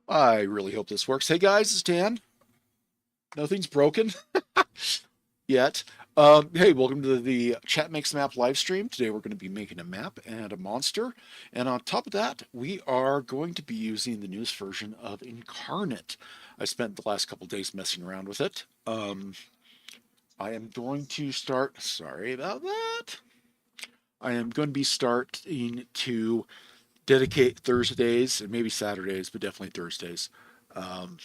I really hope this works. Hey guys, it's Dan. Nothing's broken yet. Hey, welcome to the Chat Makes Map live stream. Today we're going to be making a map and a monster. And on top of that, we are going to be using the newest version of Inkarnate. I spent the last couple days messing around with it. I am going to start, sorry about that. I am going to be starting to dedicate Thursdays and maybe Saturdays, but definitely Thursdays. Um,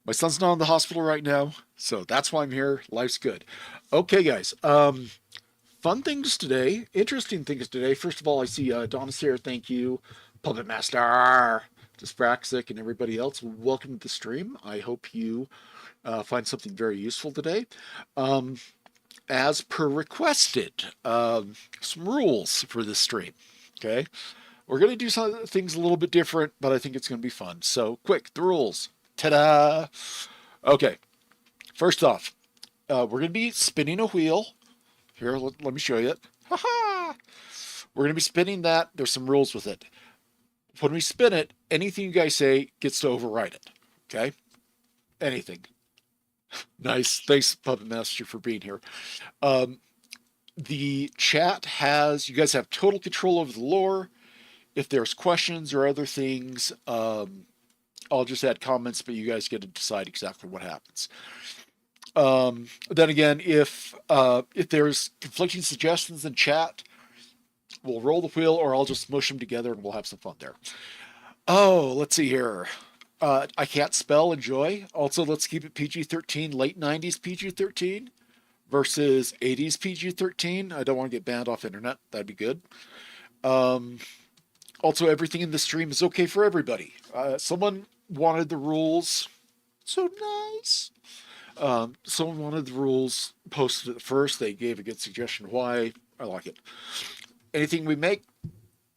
My son's not in the hospital right now, so that's why I'm here. Life's good. Okay, guys. Fun things today. Interesting things today. First of all, I see Donna's here. Thank you, Puppet Master, Dyspraxic, and everybody else. Welcome to the stream. I hope you find something very useful today. Um, as per requested, some rules for this stream. Okay, we're going to do some things a little bit different, but I think it's going to be fun. So, quick, the rules. Ta-da! Okay, first off, we're going to be spinning a wheel. Here, let me show you it. Ha-ha! We're going to be spinning that. There's some rules with it. When we spin it, anything you guys say gets to override it. Okay? Anything. Nice. Thanks, Puppet Master, for being here. Um, the chat has, you guys have total control over the lore. If there's questions or other things, I'll just add comments, but you guys get to decide exactly what happens. Then again, if there's conflicting suggestions in chat, we'll roll the wheel, or I'll just smush them together and we'll have some fun there. Oh, let's see here. I can't spell enjoy. Also, let's keep it PG-13, late 90s PG-13 versus 80s PG-13. I don't want to get banned off internet. That'd be good. Um, Also, everything in the stream is okay for everybody. Someone wanted the rules. So nice. Someone wanted the rules posted at first. They gave a good suggestion why. I like it. Anything we make,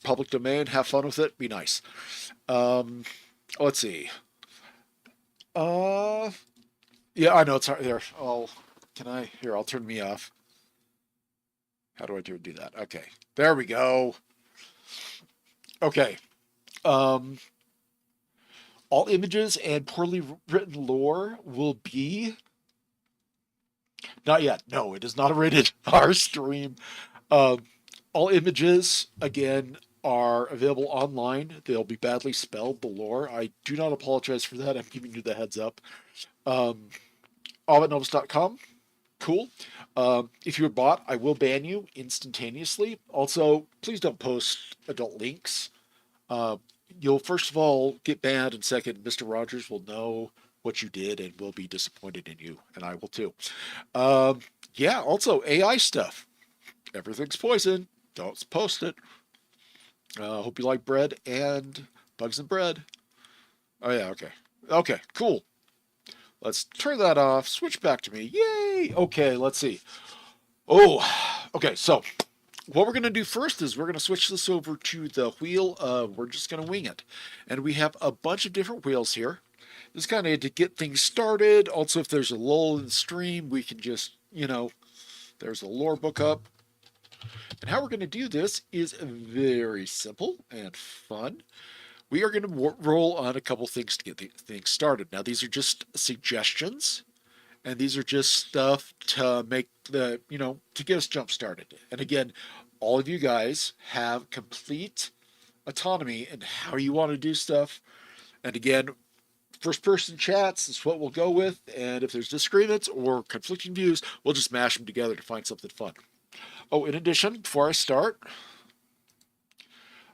public domain, have fun with it, be nice. Um, let's see. Uh, yeah, I know it's hard there. I'll turn me off. How do I do that? Okay, there we go. Okay. Um, all images and poorly written lore will be not yet. No, it is not a rated R stream. Um, all images, again, are available online. They'll be badly spelled, the lore. I do not apologize for that. I'm giving you the heads up. Um, Avantnovis.com. Cool. If you're bot, I will ban you instantaneously. Also, please don't post adult links. Uh, you'll first of all get banned, and second, Mr. Rogers will know what you did and will be disappointed in you, and I will too. Um, yeah, also AI stuff. Everything's poison. Don't post it. Hope you like bread and bugs and bread. Oh yeah, okay. Okay, cool. Let's turn that off. Switch back to me. Yay! Okay, let's see. Oh, okay, so what we're going to do first is we're going to switch this over to the wheel. We're just going to wing it. And we have a bunch of different wheels here. This kind of to get things started. Also, if there's a lull in the stream, we can just, there's a lore book up. And how we're going to do this is very simple and fun. We are going to roll on a couple things to get things started. Now, these are just suggestions, and these are just stuff to make to get us jump started. And again, all of you guys have complete autonomy in how you want to do stuff. And again, first person chats is what we'll go with. And if there's disagreements or conflicting views, we'll just mash them together to find something fun. Oh, in addition, before I start,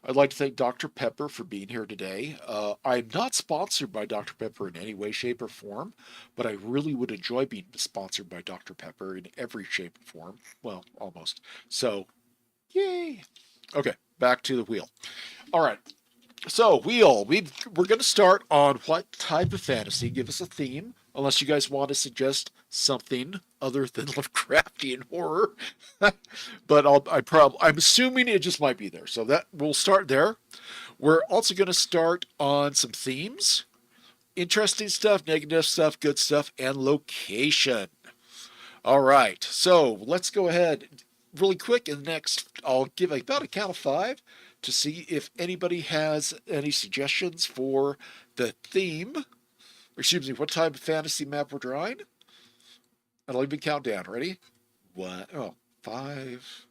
I'd like to thank Dr. Pepper for being here today. I'm not sponsored by Dr. Pepper in any way, shape, or form, but I really would enjoy being sponsored by Dr. Pepper in every shape and form. Well, almost. So, yay. Okay, back to the wheel. All right. So, wheel, we're going to start on what type of fantasy. Give us a theme, unless you guys want to suggest something other than Lovecraftian horror. But I'm assuming it just might be there. So that we'll start there. We're also going to start on some themes, interesting stuff, negative stuff, good stuff, and location. All right. So let's go ahead really quick. In the next, I'll give about a count of five. to see if anybody has any suggestions for the theme. Excuse me, what type of fantasy map we're drawing. And I'll even count down. Ready? One, oh, 5,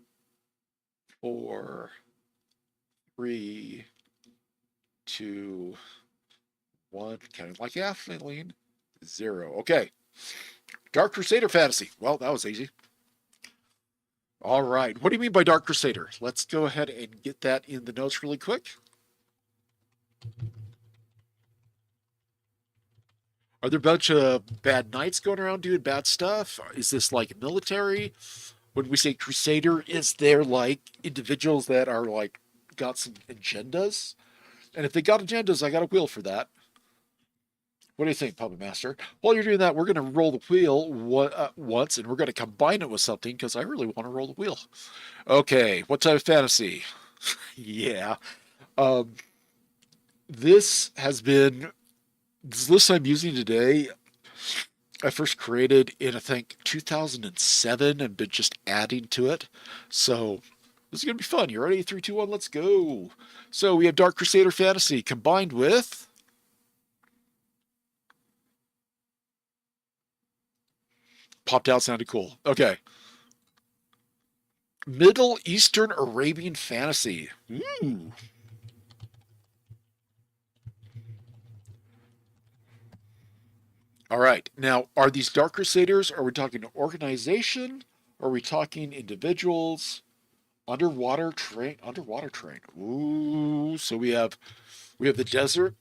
4, 3, 2, 1. Counting like Kathleen. 0. Okay. Dark Crusader fantasy. Well, that was easy. All right. What do you mean by Dark Crusader? Let's go ahead and get that in the notes really quick. Are there a bunch of bad knights going around doing bad stuff? Is this like military? When we say Crusader, is there like individuals that are like got some agendas? And if they got agendas, I got a wheel for that. What do you think, Puppet Master? While you're doing that, we're going to roll the wheel once, and we're going to combine it with something because I really want to roll the wheel. Okay, what type of fantasy? Yeah. Um, this list I'm using today, I first created in, I think, 2007 and been just adding to it. So this is going to be fun. You ready? 3, 2, 1, let's go. So we have Dark Crusader Fantasy combined with... Popped out, sounded cool. Okay. Middle Eastern Arabian Fantasy. Ooh. All right. Now, are these Dark Crusaders? Are we talking organization? Are we talking individuals? Underwater train. Underwater train. Ooh. So we have the desert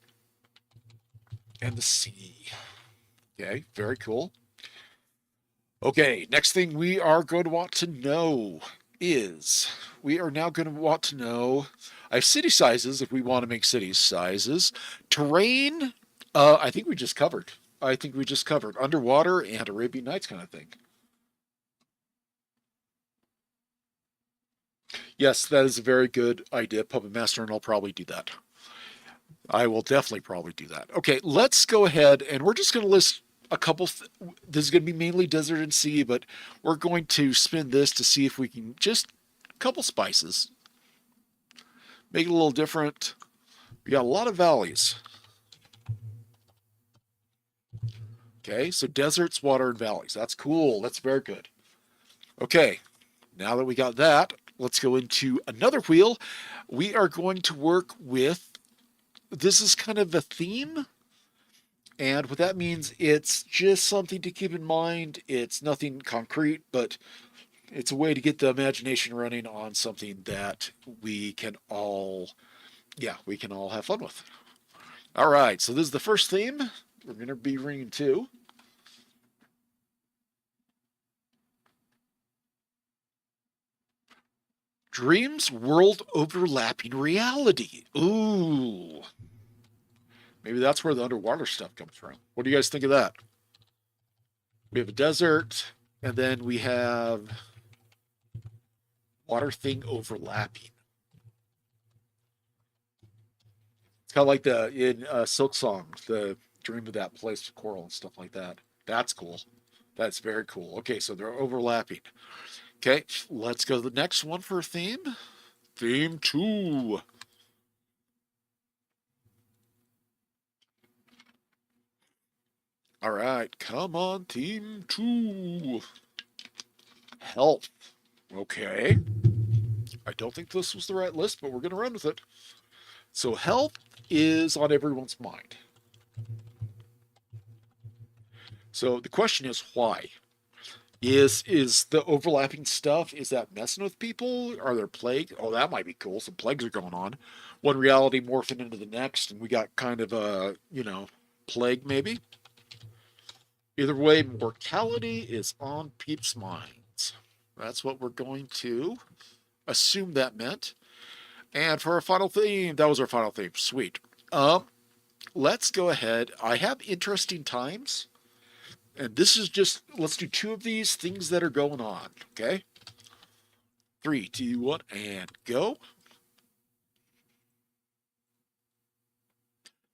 and the sea. Okay. Very cool. Okay. Next thing we are going to want to know is we are now going to want to know. I have city sizes if we want to make city sizes. Terrain. I think we just covered. Underwater and Arabian Nights kind of thing. Yes, that is a very good idea, Puppet Master, and I'll probably do that. I will definitely probably do that. Okay, let's go ahead and we're just going to list a couple. This is going to be mainly desert and sea, but we're going to spin this to see if we can just a couple spices. Make it a little different. We got a lot of valleys. Okay, so deserts, water, and valleys. That's cool. That's very good. Okay, now that we got that, let's go into another wheel. We are going to work with, this is kind of a theme. And what that means, it's just something to keep in mind. It's nothing concrete, but it's a way to get the imagination running on something that we can all have fun with. All right, so this is the first theme. We're going to be ringing 2. Dreams world overlapping reality. Ooh. Maybe that's where the underwater stuff comes from. What do you guys think of that? We have a desert, and then we have water thing overlapping. It's kind of like in Silk Song, the dream of that place, coral and stuff like that. That's cool. That's very cool. Okay, so they're overlapping. Okay, let's go to the next one for a theme. Theme 2. All right, come on, theme 2. Health. Okay. I don't think this was the right list, but we're going to run with it. So health is on everyone's mind. So the question is why? Is the overlapping stuff, is that messing with people? Are there plagues? Oh, that might be cool. Some plagues are going on. One reality morphing into the next, and we got kind of a, plague maybe. Either way, mortality is on peeps' minds. That's what we're going to assume that meant. And for our final theme, that was our final theme. Sweet. Let's go ahead. I have interesting times. And this is just, let's do 2 of these things that are going on. Okay? 3, 2, 1, and go.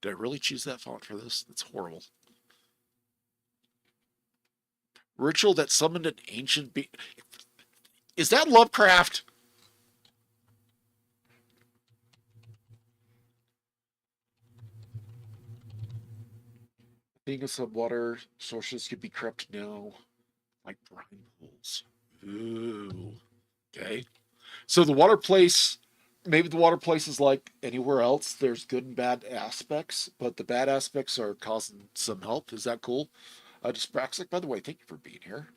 Did I really choose that font for this? That's horrible. Ritual that summoned an ancient being. Is that Lovecraft? being a subwater, sources could be corrupt now, like brine pools. Ooh. Okay. So the water place, maybe the water place is like anywhere else. There's good and bad aspects, but the bad aspects are causing some help. Is that cool? Dyspraxic, by the way, thank you for being here.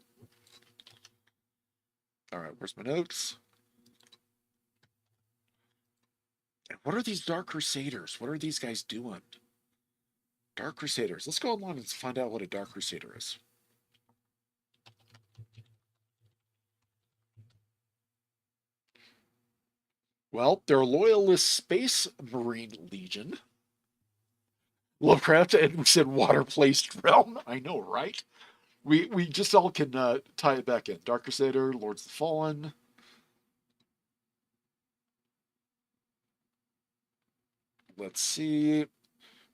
All right, where's my notes? And what are these Dark Crusaders? What are these guys doing? Dark Crusaders. Let's go online and find out what a Dark Crusader is. Well, they're a loyalist space marine legion. Lovecraft, and we said water-placed realm. I know, right? We just all can tie it back in. Dark Crusader, Lords of the Fallen. Let's see.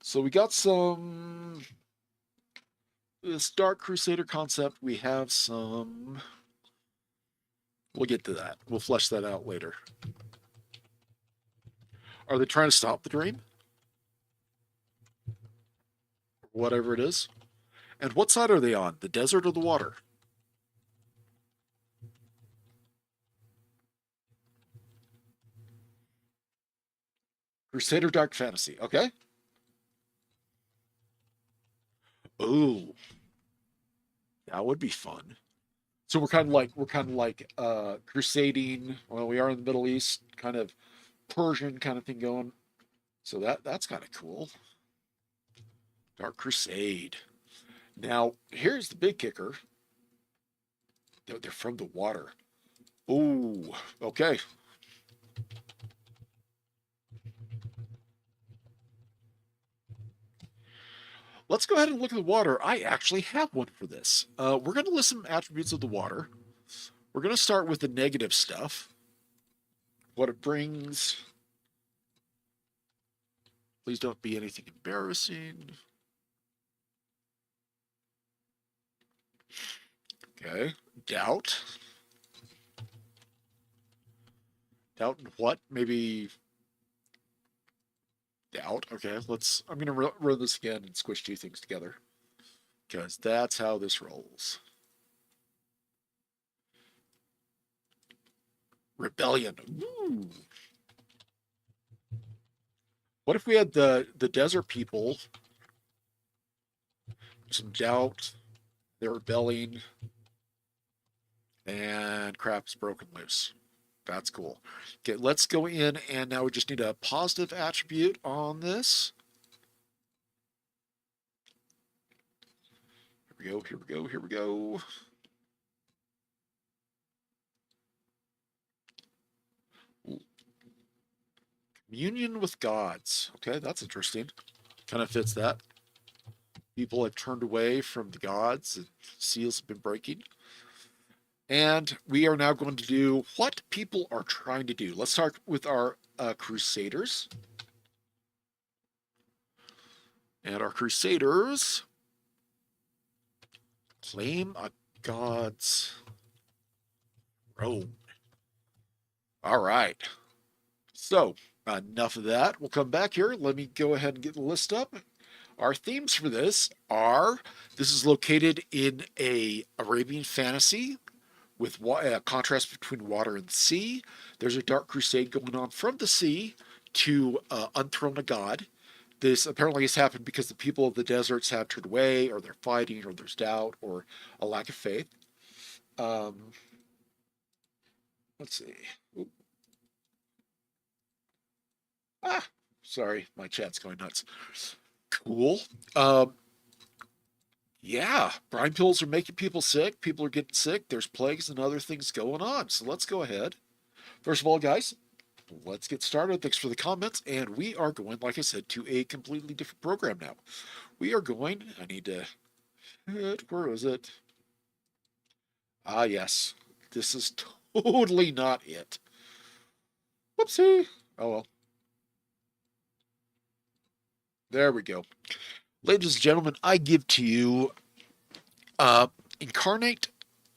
So we got some this Dark Crusader concept. We have some. We'll get to that. We'll flesh that out later. Are they trying to stop the dream? Whatever it is. And what side are they on? The desert or the water? Crusader Dark Fantasy. Okay. Ooh, that would be fun. So we're kind of like crusading. Well, we are in the Middle East, kind of Persian kind of thing going. So that's kind of cool. Dark Crusade. Now, here's the big kicker. They're from the water. Ooh, okay. Let's go ahead and look at the water. I actually have one for this. We're going to list some attributes of the water. We're going to start with the negative stuff. What it brings. Please don't be anything embarrassing. Okay. Doubt. Doubt in what? Maybe doubt. Okay, I'm going to run this again and squish two things together. Because that's how this rolls. Rebellion. Ooh. What if we had the desert people? Some doubt. They're rebelling. And crap's broken loose. That's cool. Okay, let's go in and now we just need a positive attribute on this. Here we go, here we go, here we go. Communion with gods. Okay, that's interesting. Kind of fits that. People have turned away from the gods and seals have been breaking. And we are now going to do what people are trying to do. Let's start with our crusaders. And our crusaders claim a god's throne. All right. So, enough of that. We'll come back here. Let me go ahead and get the list up. Our themes for this are, this is located in a Arabian fantasy with a contrast between water and the sea. There's a dark crusade going on from the sea to unthrone a god. This apparently has happened because the people of the deserts have turned away, or they're fighting, or there's doubt, or a lack of faith. Let's see. Ooh. Ah, sorry, my chat's going nuts. Cool. Yeah, brine pills are making people sick. People are getting sick. There's plagues and other things going on. So let's go ahead. First of all, guys, let's get started. Thanks for the comments. And we are going, like I said, to a completely different program now. We are going, I need to, where is it? Ah, yes. This is totally not it. Whoopsie. Oh, well. There we go. Ladies and gentlemen, I give to you Inkarnate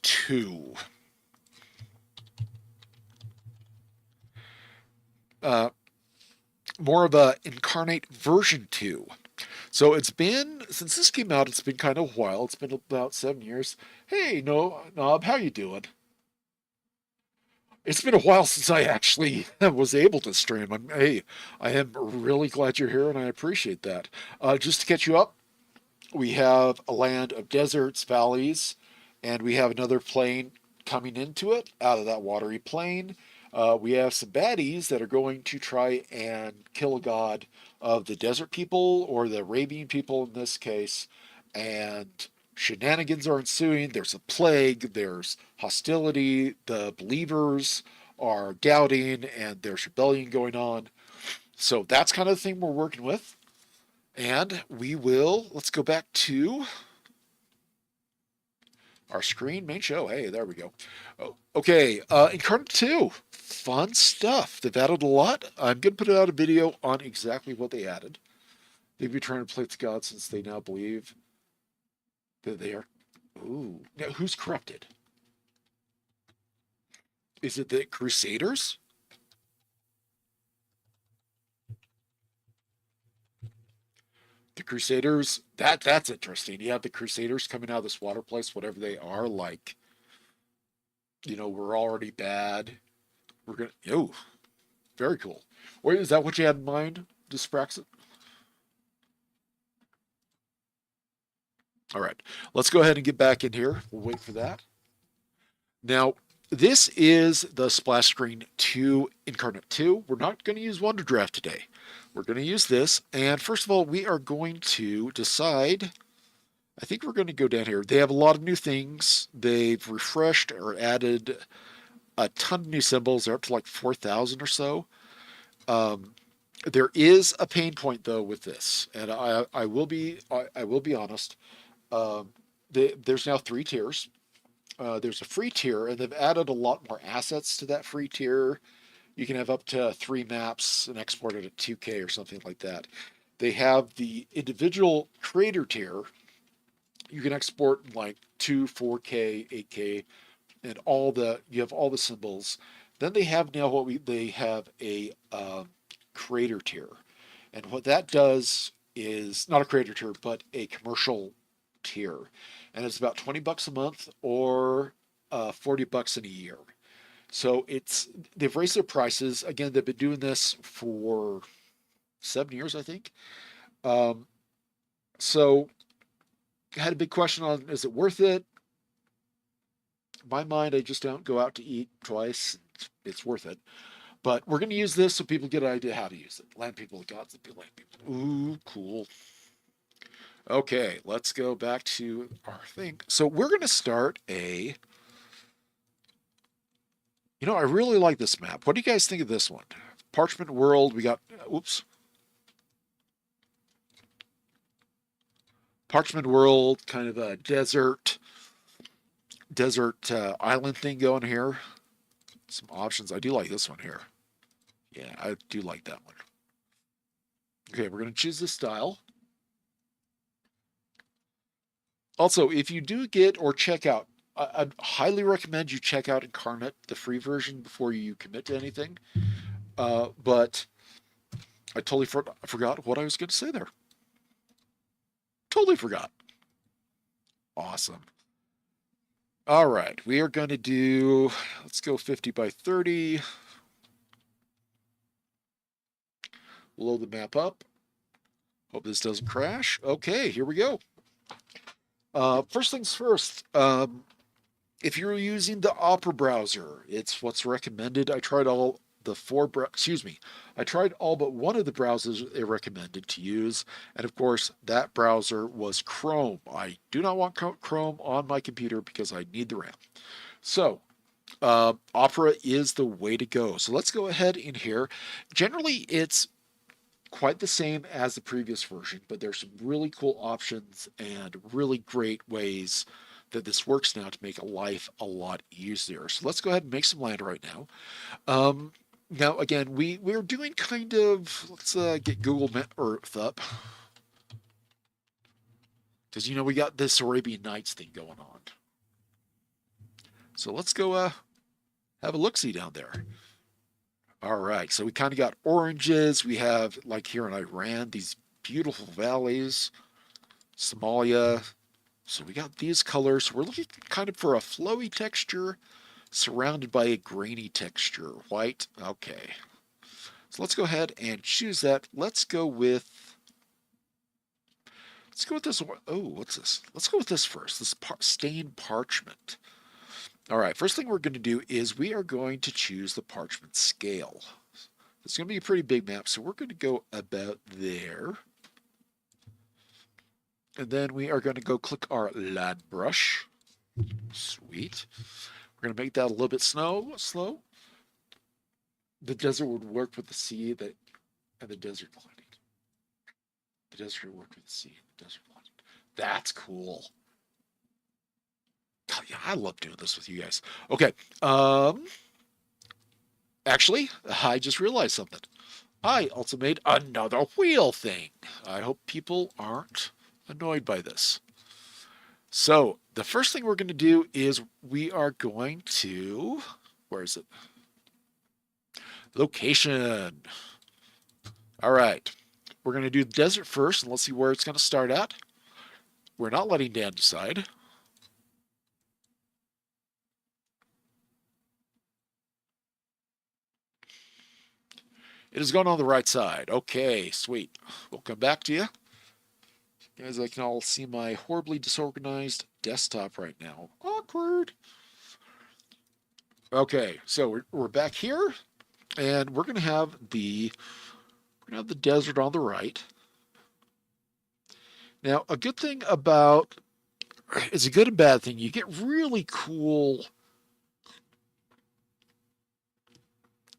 2. More of a Inkarnate version 2. So it's been, since this came out, it's been kind of a while. It's been about 7 years. Hey, no, Nob, how you doing? It's been a while since I actually was able to stream. Hey, I am really glad you're here, and I appreciate that. Just to catch you up, we have a land of deserts, valleys, and we have another plane coming into it out of that watery plain. We have some baddies that are going to try and kill a god of the desert people, or the Arabian people in this case, and shenanigans are ensuing. There's a plague, there's hostility, the believers are doubting, and there's rebellion going on. So that's kind of the thing we're working with. And let's go back to our screen, main show. Hey, there we go. Oh, okay, Inkarnate 2. Fun stuff. They've added a lot. I'm going to put out a video on exactly what they added. They've been trying to play to God since they now believe that they are. Ooh. Now, who's corrupted? Is it the Crusaders? The Crusaders, that's interesting. You have the Crusaders coming out of this water place, whatever they are, like, we're already bad. We're gonna oh, very cool. Or is that what you had in mind? Dyspraxis? All right. Let's go ahead and get back in here. We'll wait for that. Now, this is the splash screen to Inkarnate 2. We're not going to use Wonder Draft today. We're going to use this. And first of all, we are going to decide. I think we're going to go down here. They have a lot of new things. They've refreshed or added a ton of new symbols. They're up to like 4,000 or so. There is a pain point though with this, and I will be honest. There's now 3 tiers. There's a free tier, and they've added a lot more assets to that free tier. You can have up to 3 maps and export it at 2K or something like that. They have the individual creator tier. You can export like 2, 4K, 8K, and you have all the symbols. Then they have now they have a creator tier, and what that does is not a creator tier, but a commercial tier, and it's about $20 a month or $40 in a year. So they've raised their prices again. They've been doing this for 7 years, I think. Um, so I had a big question on, is it worth it? In my mind, I just don't go out to eat twice. It's worth it. But we're going to use this so people get an idea how to use it. Land people, gods that be land people. Ooh, cool. Okay, let's go back to our thing. So we're going to start I really like this map. What do you guys think of this one? Parchment World, we got, oops. Parchment World, kind of a desert island thing going here. Some options. I do like this one here. Yeah, I do like that one. Okay, we're going to choose this style. Also, if you do get or check out, I'd highly recommend you check out Inkarnate, the free version, before you commit to anything. But I totally forgot what I was going to say there. Totally forgot. Awesome. All right, we are going to do, let's go 50 by 30. Load the map up. Hope this doesn't crash. Okay, here we go. First things first, if you're using the Opera browser, it's what's recommended. I tried all but one of the browsers they recommended to use, and of course that browser was Chrome. I do not want Chrome on my computer because I need the RAM. So Opera is the way to go. So let's go ahead in here. Generally, it's quite the same as the previous version, but there's some really cool options and really great ways that this works now to make life a lot easier. So let's go ahead and make some land right now. Now, again, we're doing kind of, let's get Google Earth up. Because, we got this Arabian Nights thing going on. So let's go have a look-see down there. All right, so we kind of got oranges. We have, like here in Iran, these beautiful valleys, Somalia. So we got these colors. We're looking kind of for a flowy texture surrounded by a grainy texture. White. Okay. So let's go ahead and choose that. Let's go with this one. Oh, what's this? Let's go with this first. This stained parchment. All right, first thing we're going to do is we are going to choose the parchment scale. It's going to be a pretty big map, so we're going to go about there. And then we are going to go click our land brush. Sweet. We're going to make that a little bit slow. The desert would work with the sea and the desert lighting. The desert would work with the sea and the desert lighting. That's cool. God, yeah, I love doing this with you guys. Okay. Actually, I just realized something. I also made another wheel thing. I hope people aren't annoyed by this. So the first thing we're going to do is we are going to, where is it? Location. All right. We're going to do the desert first, and let's see where it's going to start at. We're not letting Dan decide. It is going on the right side. Okay, sweet. We'll come back to you. Guys, I can all see my horribly disorganized desktop right now. Awkward. Okay, so we're back here, and we're gonna have the desert on the right. Now, a good thing about it's a good and bad thing. You get really cool.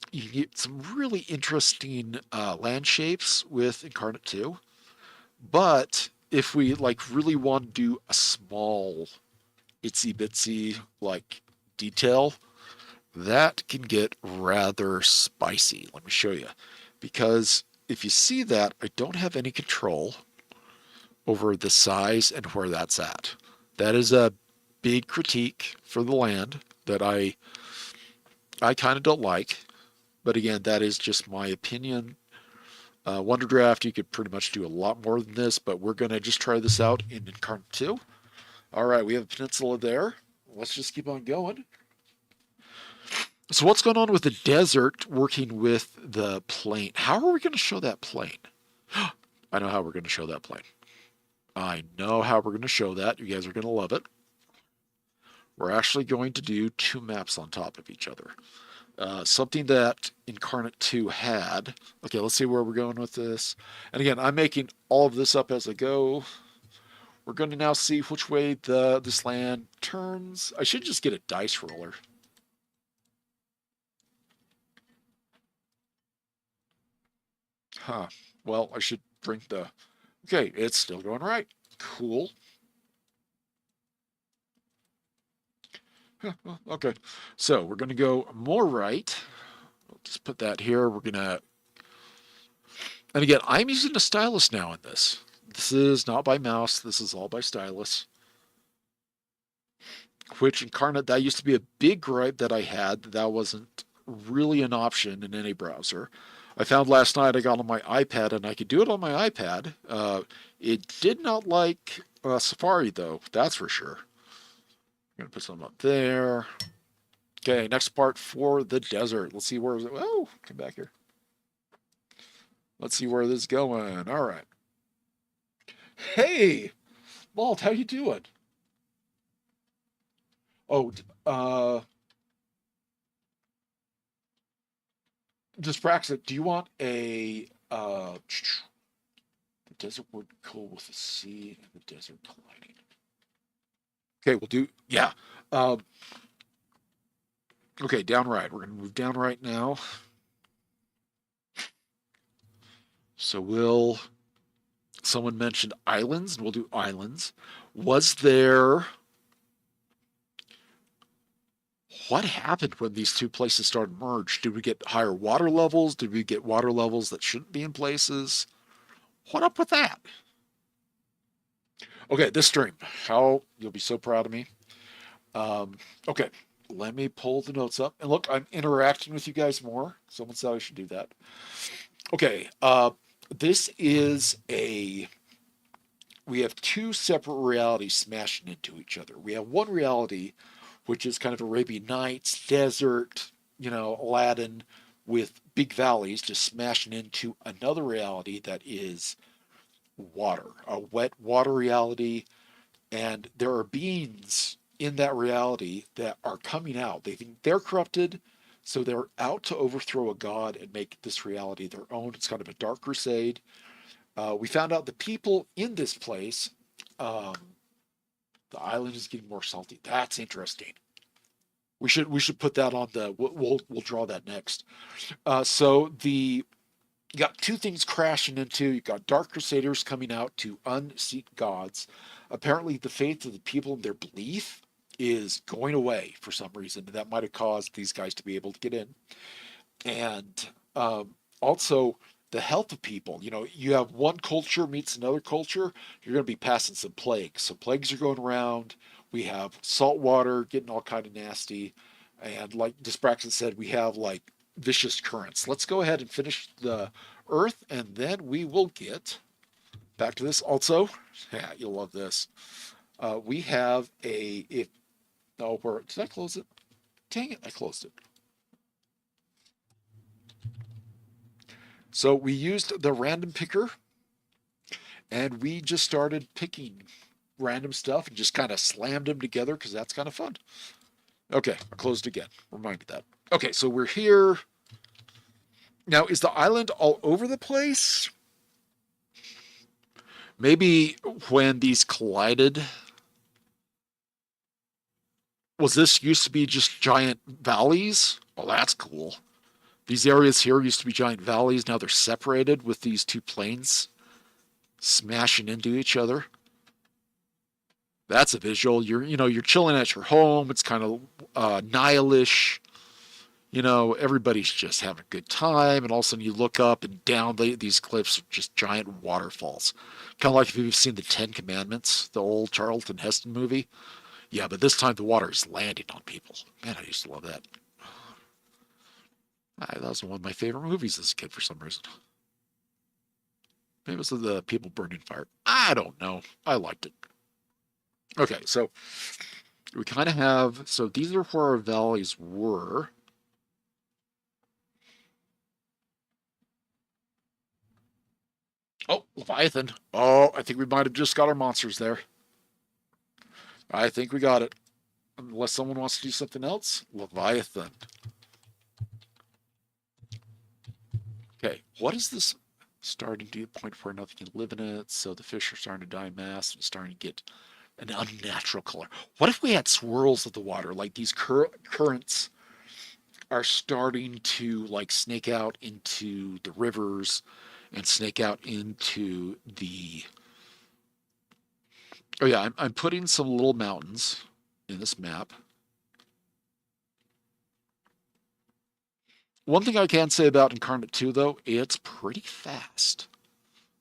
You get some really interesting land shapes with Inkarnate 2. But if we like really want to do a small itsy bitsy like detail, that can get rather spicy. Let me show you. Because if you see that, I don't have any control over the size and where that's at. That is a big critique for the land that I kind of don't like. But again, that is just my opinion. Wonder Draft, you could pretty much do a lot more than this, but we're going to just try this out in Incarnate 2. All right, we have a peninsula there. Let's just keep on going. So what's going on with the desert working with the plain? How are we going to show that plain? I know how we're going to show that plain. I know how we're going to show that. You guys are going to love it. We're actually going to do two maps on top of each other. Something that Inkarnate 2 had. Okay, let's see where we're going with this. And again, I'm making all of this up as I go. We're going to now see which way this land turns. I should just get a dice roller. Huh. Well, I should bring the... Okay, it's still going right. Cool. Okay, so we're going to go more right. We'll just put that here. We're going to... And again, I'm using a stylus now in this. This is not by mouse. This is all by stylus. Which Inkarnate, that used to be a big gripe that I had. That wasn't really an option in any browser. I found last night I got on my iPad and I could do it on my iPad. It did not like Safari though, that's for sure. I'm going to put some up there. Okay, next part for the desert. Let's see where is it. Oh, come back here. Let's see where this is going. All right. Hey, Walt, how you doing? Oh, just practice it. Do you want a the desert would go with the sea and the desert colliding? Okay, we'll do yeah. Um, okay, down right. We're gonna move down right now. So we'll. Someone mentioned islands, and we'll do islands. Was there? What happened when these two places started merged? Did we get higher water levels? Did we get water levels that shouldn't be in places? What up with that? Okay, this stream. How you'll be so proud of me. Okay, let me pull the notes up. And look, I'm interacting with you guys more. Someone said I should do that. Okay, this is a we have two separate realities smashing into each other. We have one reality, which is kind of Arabian Nights, desert, Aladdin, with big valleys just smashing into another reality that is water, a wet water reality. And there are beings in that reality that are coming out. They think they're corrupted, so they're out to overthrow a god and make this reality their own. It's kind of a dark crusade. We found out the people in this place, um, the island is getting more salty. That's interesting. We should put that on the. We'll draw that next. So you got two things crashing into. You got dark crusaders coming out to unseat gods. Apparently, the faith of the people and their belief is going away for some reason. That might have caused these guys to be able to get in. And also the health of people. You have one culture meets another culture, you're going to be passing some plagues. So plagues are going around. We have salt water getting all kind of nasty. And like Dyspraxis said, we have like vicious currents. Let's go ahead and finish the earth, and then we will get back to this also. Yeah, you'll love this. We have did I close it? Dang it, I closed it. So we used the random picker, and we just started picking random stuff and just kind of slammed them together because that's kind of fun. Okay, I closed again. Remind me that. Okay, so we're here. Now, is the island all over the place? Maybe when these collided, was this used to be just giant valleys? Well, that's cool. These areas here used to be giant valleys. Now they're separated with these two plains smashing into each other. That's a visual. You're chilling at your home. It's kind of nihilish. Everybody's just having a good time, and all of a sudden you look up and down these cliffs are just giant waterfalls. Kind of like if you've seen the Ten Commandments, the old Charlton Heston movie. Yeah, but this time the water is landing on people. Man, I used to love that. That was one of my favorite movies as a kid for some reason. Maybe it was the people burning fire. I don't know. I liked it. Okay, so we kind of have. So these are where our valleys were. Oh, Leviathan. Oh, I think we might have just got our monsters there. I think we got it. Unless someone wants to do something else. Leviathan. Okay, what is this starting to the point where nothing can live in it? So the fish are starting to die in mass and starting to get an unnatural color. What if we had swirls of the water? Like these currents are starting to like snake out into the rivers and snake out into the. Oh yeah, I'm putting some little mountains in this map. One thing I can say about Inkarnate 2 though, it's pretty fast.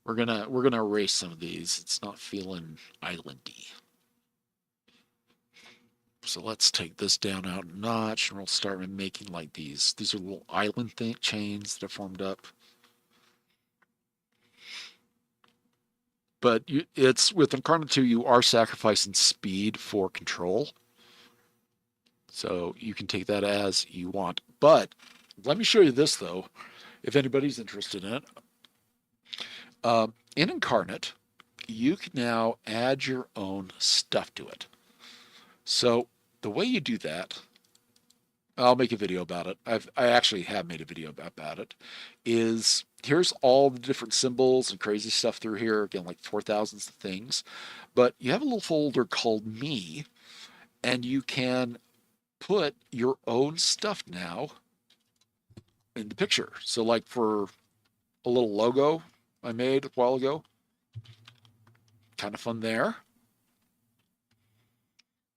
We're gonna erase some of these. It's not feeling islandy. So let's take this down out a notch, and we'll start making like these. These are little island chains that are formed up. But it's with Incarnate 2, you are sacrificing speed for control. So you can take that as you want. But let me show you this, though, if anybody's interested in it. In Inkarnate, you can now add your own stuff to it. So the way you do that, I'll make a video about it. I actually have made a video about it. Is here's all the different symbols and crazy stuff through here. Again, like 4,000 things. But you have a little folder called Me, and you can put your own stuff now in the picture. So, like for a little logo I made a while ago, kind of fun there.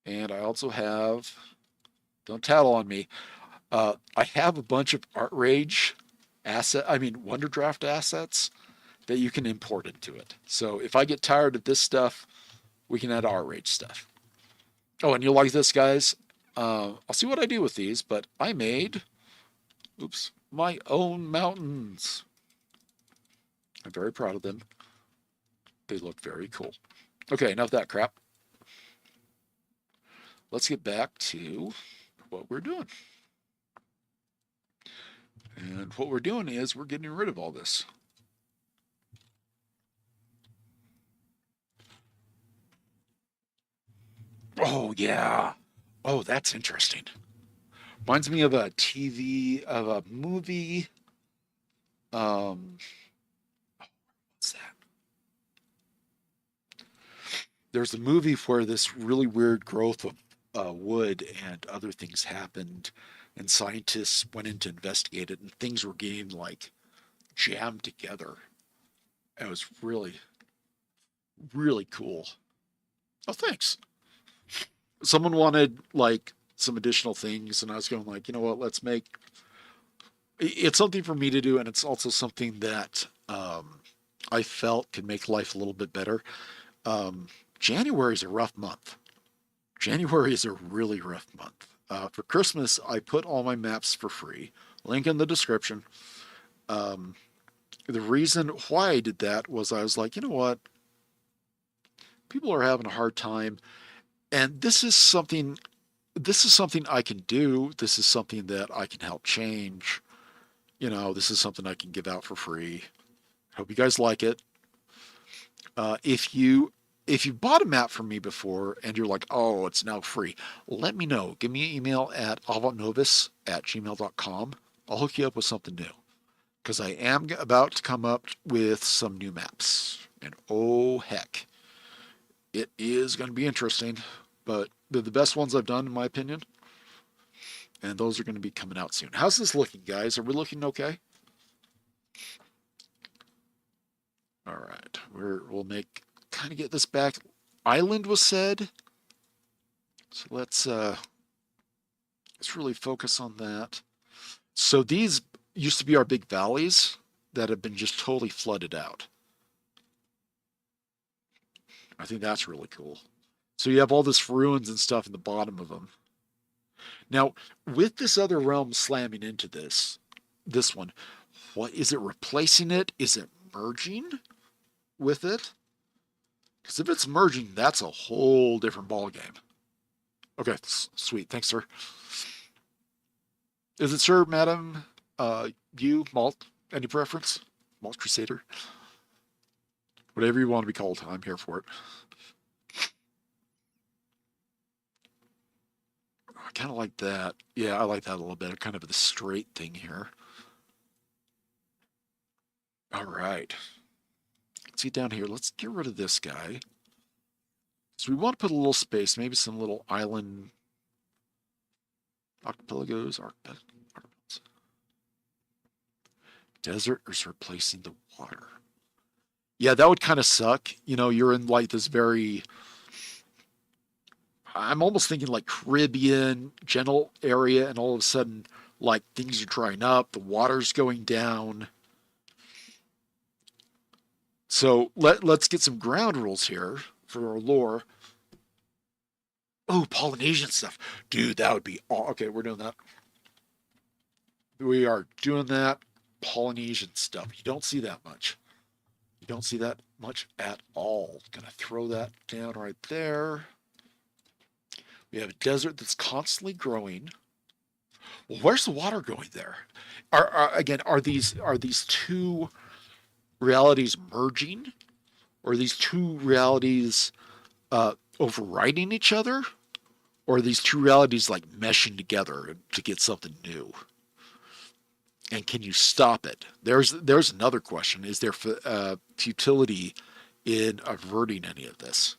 And I also have, don't tattle on me, I have a bunch of Art Rage Wonderdraft assets that you can import into it. So if I get tired of this stuff, we can add Art Rage stuff. Oh, and you'll like this, guys. I'll see what I do with these, but I made, my own mountains. I'm very proud of them. They look very cool. Okay, enough of that crap. Let's get back to what we're doing. And what we're doing is we're getting rid of all this. Oh, yeah. Oh, that's interesting. Reminds me of a TV, of a movie. What's that? There's a movie where this really weird growth of wood and other things happened, and scientists went in to investigate it, and things were getting like jammed together. It was really, really cool. Oh, thanks. Someone wanted like some additional things, and I was going like, you know what? Let's make it's something for me to do, and it's also something that I felt could make life a little bit better. Um, January is a rough month. January is a really rough month. For Christmas, I put all my maps for free. Link in the description. Um, the reason why I did that was I was like, you know what? People are having a hard time, and this is something I can do. This is something that I can help change. This is something I can give out for free. Hope you guys like it. If you bought a map from me before and you're like, oh, it's now free, let me know. Give me an email at avantnovis@gmail.com. I'll hook you up with something new because I am about to come up with some new maps. And oh, heck, it is going to be interesting, but they're the best ones I've done, in my opinion. And those are going to be coming out soon. How's this looking, guys? Are we looking okay? All right, we'll make kind of get this back. Island was said, so let's really focus on that. So these used to be our big valleys that have been just totally flooded out. I think that's really cool. So you have all this ruins and stuff in the bottom of them. Now, with this other realm slamming into this one, what is it replacing it? Is it merging with it? Because if it's merging, that's a whole different ball game. Okay, sweet. Thanks, sir. Is it sir, madam, you, malt? Any preference? Malt Crusader? Whatever you want to be called, I'm here for it. I kind of like that. Yeah, I like that a little bit. Kind of the straight thing here. All right. Let's see down here. Let's get rid of this guy. So we want to put a little space, maybe some little island archipelagos, archipelagos. Desert is replacing the water. Yeah, that would kind of suck. You're in like this very, I'm almost thinking like Caribbean, gentle area, and all of a sudden, like things are drying up, the water's going down. So let's get some ground rules here for our lore. Oh, Polynesian stuff. Dude, that would be okay, we're doing that. We are doing that Polynesian stuff. You don't see that much. You don't see that much at all. Gonna throw that down right there. We have a desert that's constantly growing. Well, where's the water going there? Are these two realities merging, or are these two realities overriding each other, or are these two realities like meshing together to get something new? And can you stop it? There's another question: is there futility in averting any of this?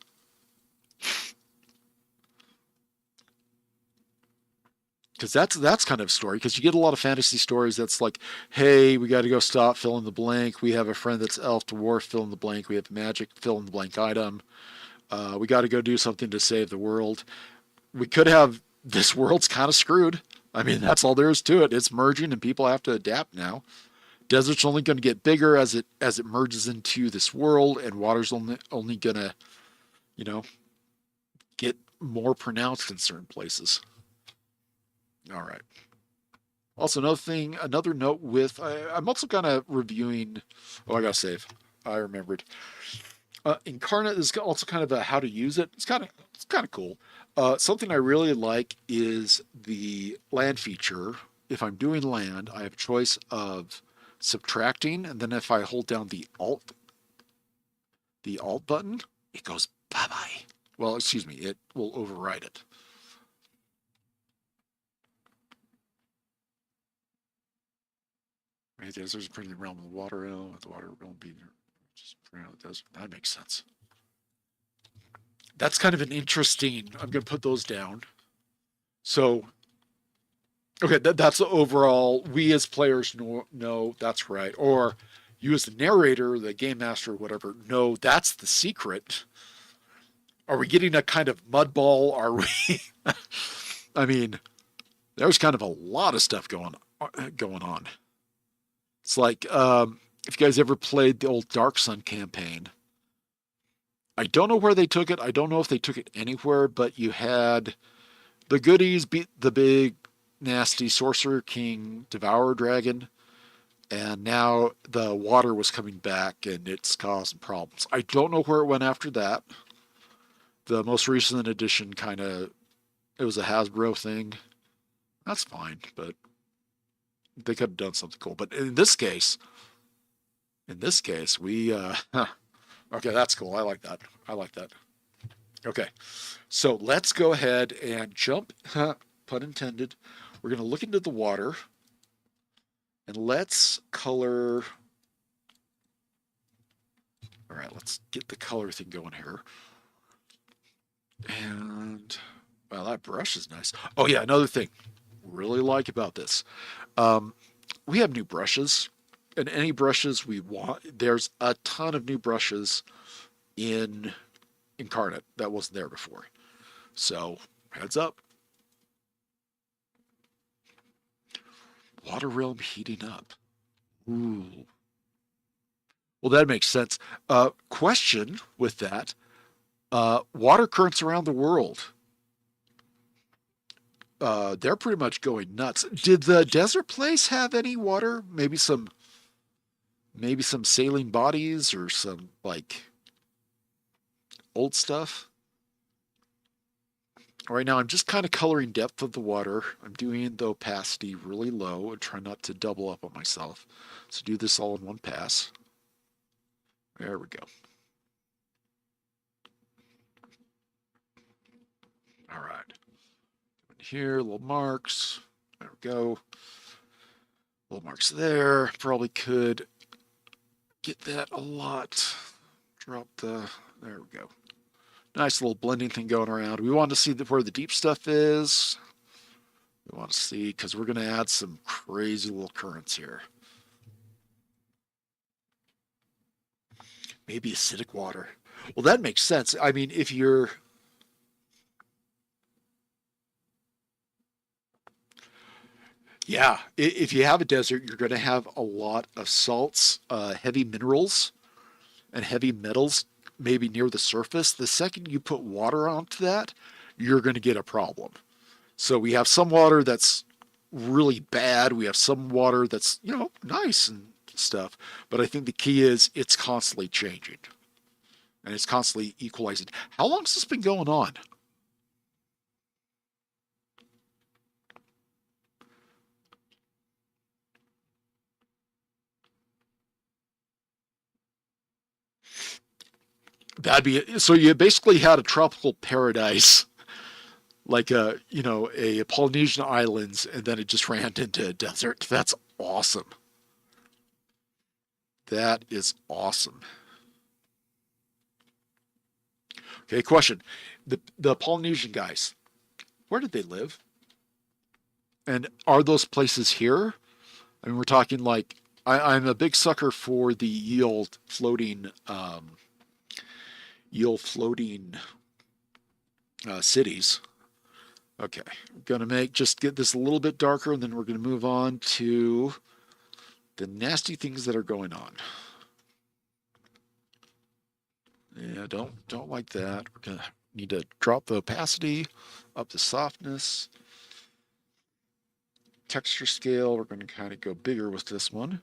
Because that's kind of a story. Because you get a lot of fantasy stories that's like, hey, we got to go stop, fill in the blank. We have a friend that's elf, dwarf, fill in the blank. We have magic, fill in the blank item. We got to go do something to save the world. We could have this world's kind of screwed. I mean, that's all there is to it. It's merging, and people have to adapt now. Desert's only going to get bigger as it merges into this world, and water's only going to, you know, get more pronounced in certain places. All right. Also, another note with I'm also kind of reviewing. Oh, I gotta save. I remembered. Incarnate is also kind of a how to use it. It's kind of cool. Something I really like is the land feature. If I'm doing land, I have a choice of subtracting, and then if I hold down the alt button, it goes bye bye. Well, excuse me, it will override it. Right, there's a pretty realm of the water realm, with the water realm being just around the desert. That makes sense. That's kind of an interesting. I'm going to put those down. So, okay, that's the overall. We as players know that's right, or you as the narrator, the game master, whatever. No, that's the secret. Are we getting a kind of mud ball? Are we? I mean, there's kind of a lot of stuff going on. It's like if you guys ever played the old Dark Sun campaign. I don't know where they took it. I don't know if they took it anywhere, but you had the goodies beat the big, nasty Sorcerer King, Devourer Dragon, and now the water was coming back and it's causing problems. I don't know where it went after that. The most recent edition it was a Hasbro thing. That's fine, but they could have done something cool. But in this case, we, okay, that's cool. I like that. I like that. Okay. So let's go ahead and jump, pun intended. We're going to look into the water and let's color. All right, let's get the color thing going here. And, well, that brush is nice. Oh, yeah, another thing really like about this. Um, we have new brushes, and any brushes we want. There's a ton of new brushes in Inkarnate that wasn't there before. So, heads up. Water realm heating up. Ooh. Well, that makes sense. Question with that: water currents around the world. They're pretty much going nuts. Did the desert place have any water? Maybe some sailing bodies or some like old stuff. Right now, I'm just kind of coloring depth of the water. I'm doing the opacity really low and try not to double up on myself. So do this all in one pass. There we go. All right. Here, little marks. There we go. Little marks there. Probably could get that a lot. There we go. Nice little blending thing going around. We want to see where the deep stuff is. We want to see, because we're going to add some crazy little currents here. Maybe acidic water. Well, that makes sense. I mean, yeah, if you have a desert, you're going to have a lot of salts, heavy minerals, and heavy metals maybe near the surface. The second you put water onto that, you're going to get a problem. So we have some water that's really bad. We have some water that's, nice and stuff. But I think the key is it's constantly changing and it's constantly equalizing. How long has this been going on? So you basically had a tropical paradise like a Polynesian islands, and then it just ran into a desert. That's awesome. That is awesome. Okay, question: the Polynesian guys, where did they live? And are those places here? I mean, we're talking like I'm a big sucker for the yield floating cities. Okay, we're gonna get this a little bit darker, and then we're gonna move on to the nasty things that are going on. Yeah, don't like that. We're gonna need to drop the opacity, up the softness. texture scale, we're going to kind of go bigger with this one.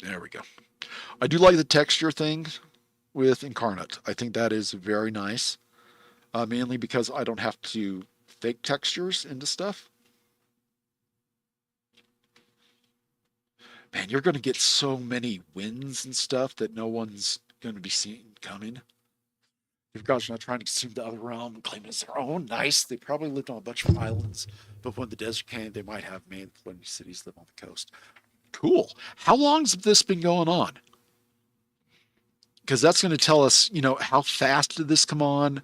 There we go. I do like the texture thing with Inkarnate. I think that is very nice, mainly because I don't have to fake textures into stuff. Man, you're going to get so many wins and stuff that no one's going to be seeing coming. If God's not trying to consume the other realm and claim it as their own, nice. They probably lived on a bunch of islands, but when the desert came, they might have made plenty of cities live on the coast. Cool. How long's this been going on? Because that's going to tell us, how fast did this come on?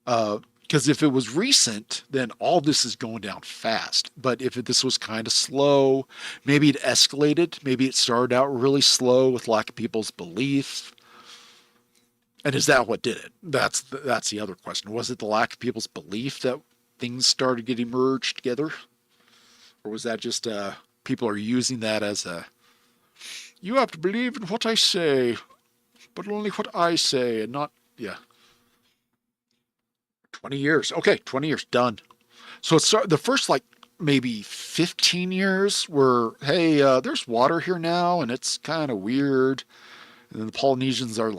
Because if it was recent, then all this is going down fast. But if this was kind of slow, maybe it escalated. Maybe it started out really slow with lack of people's belief. And is that what did it? That's the other question. Was it the lack of people's belief that things started getting merged together? Or was that just people are using that as you have to believe in what I say, but only what I say and not, yeah. 20 years. Okay, 20 years, done. So it's the first maybe 15 years were, hey, there's water here now and it's kind of weird. And then the Polynesians are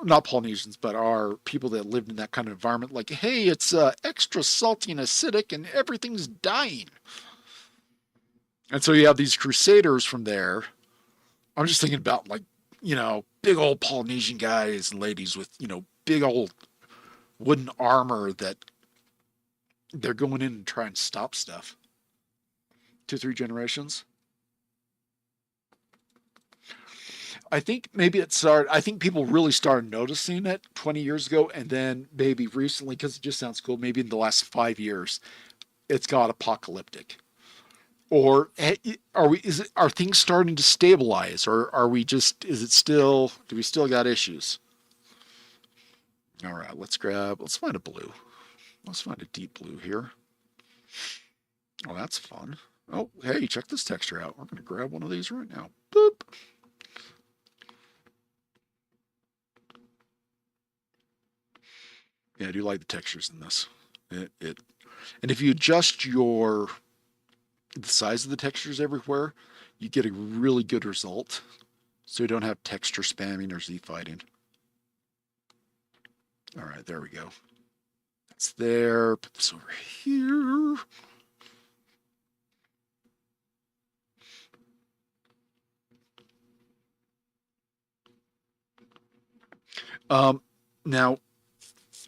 not Polynesians, but are people that lived in that kind of environment, like, hey, it's extra salty and acidic and everything's dying. And so you have these crusaders from there. I'm just thinking about big old Polynesian guys and ladies with, big old wooden armor that they're going in and trying to stop stuff. 2-3 generations. I think maybe it started, I think people really started noticing it 20 years ago, and then maybe recently, because it just sounds cool, maybe in the last 5 years, it's got apocalyptic. Or are things starting to stabilize, or are we just, do we still got issues? All right, let's find a blue. Let's find a deep blue here. Oh, that's fun. Oh, hey, check this texture out. We're going to grab one of these right now. Boop. Yeah, I do like the textures in this. And if you adjust the size of the textures everywhere, you get a really good result. So you don't have texture spamming or Z fighting. All right, there we go. That's there. Put this over here. Now,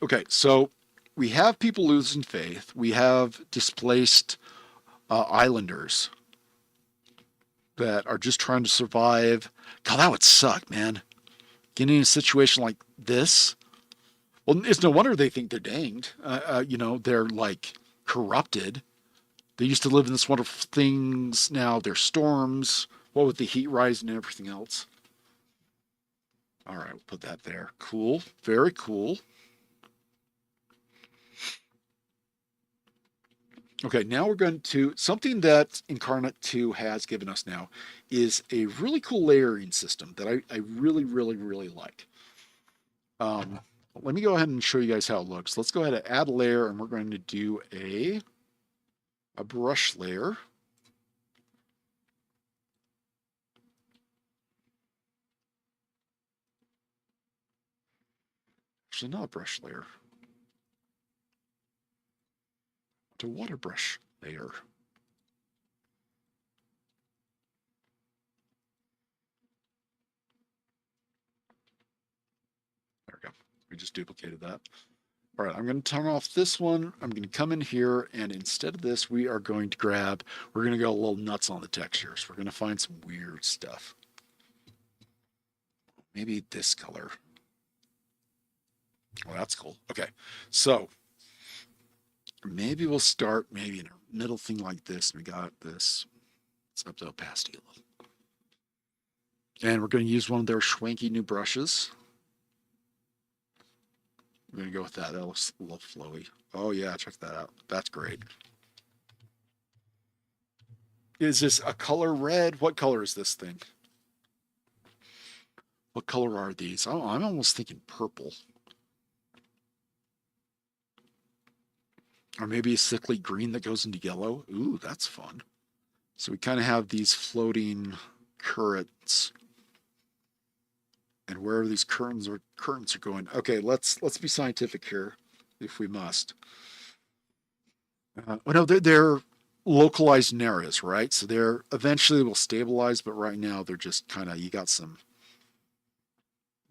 okay, so we have people losing faith. We have displaced islanders that are just trying to survive. God, that would suck, man. Getting in a situation like this. Well, it's no wonder they think they're danged. They're corrupted. They used to live in this wonderful things. Now they're storms. What with the heat rising and everything else. All right, we'll put that there. Cool. Very cool. Okay, now we're going to, something that Inkarnate 2 has given us now is a really cool layering system that I really, really, really like. Let me go ahead and show you guys how it looks. Let's go ahead and add a layer, and we're going to do a brush layer. Actually, not a brush layer. To water brush layer. There we go. We just duplicated that. All right, I'm going to turn off this one. I'm going to come in here, and instead of this, we're going to go a little nuts on the textures. We're going to find some weird stuff. Maybe this color. Oh, that's cool. Okay, so maybe we'll start maybe in a middle thing like this. We got this. It's up to opacity a little. And we're going to use one of their schwanky new brushes. We're going to go with that. That looks a little flowy. Oh, yeah, check that out. That's great. Is this a color red? What color is this thing? What color are these? Oh, I'm almost thinking purple. Or maybe a sickly green that goes into yellow. Ooh, that's fun. So we kind of have these floating currents, and wherever these currents are going. Okay, let's be scientific here, if we must. Well, no, they're localized in areas, right? So they're eventually will stabilize, but right now they're just kind of you got some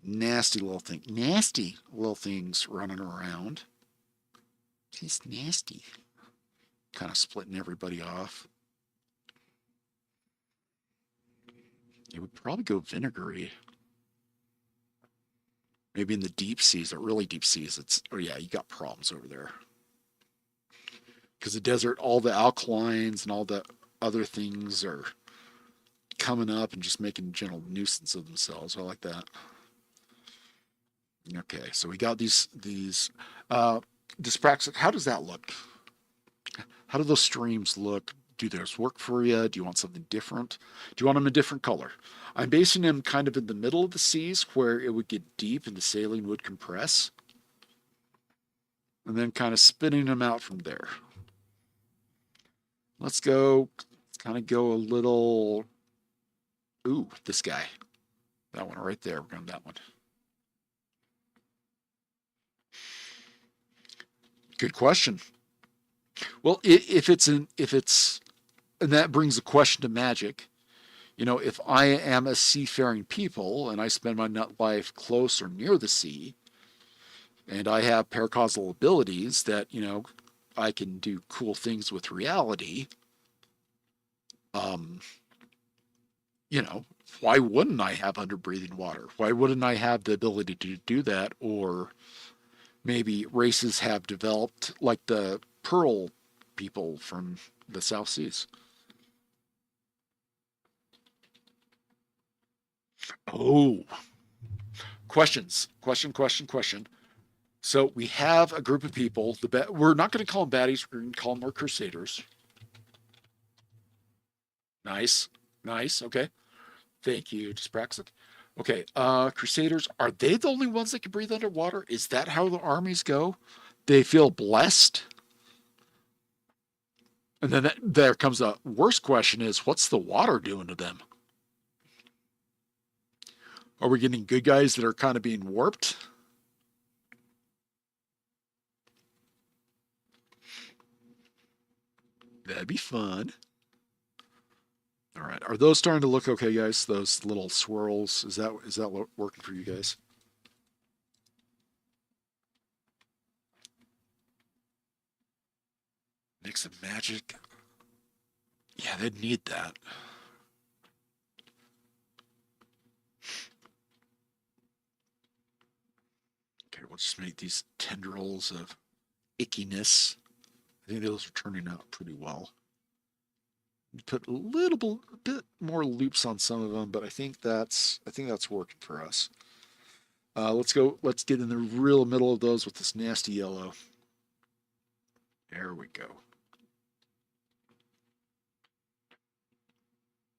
nasty little things running around. Just nasty, kind of splitting everybody off. It would probably go vinegary. Maybe in the deep seas, the really deep seas, it's oh yeah, you got problems over there. Because the desert, all the alkalines and all the other things are coming up and just making a general nuisance of themselves. I like that. Okay, so we got these dyspraxic. How does that look? How do those streams look? Do theirs work for you? Do you want something different? Do you want them a different color? I'm basing them kind of in the middle of the seas where it would get deep and the saline would compress, and then kind of spinning them out from there. Let's kind of go a little. Ooh, this guy. That one right there. We're going that one. Good question. Well, if it's, and that brings a question to magic. You know, if I am a seafaring people and I spend my nut life close or near the sea, and I have paracausal abilities that, I can do cool things with reality, um, you know, why wouldn't I have under breathing water? Why wouldn't I have the ability to do that? Or maybe races have developed like the pearl people from the South Seas. Oh, question. So we have a group of people. We're not going to call them baddies. We're going to call them more crusaders. Nice, nice. Okay, thank you, Dyspraxic. Okay, crusaders. Are they the only ones that can breathe underwater? Is that how the armies go? They feel blessed. And then there comes a worse question: is what's the water doing to them? Are we getting good guys that are kind of being warped? That'd be fun. All right. Are those starting to look okay, guys? Those little swirls. Is that working for you guys? Mix of magic. Yeah, they'd need that. Okay, we'll just make these tendrils of ickiness. I think those are turning out pretty well. Put a little bit more loops on some of them, but I think that's working for us. Let's go. Let's get in the real middle of those with this nasty yellow. There we go.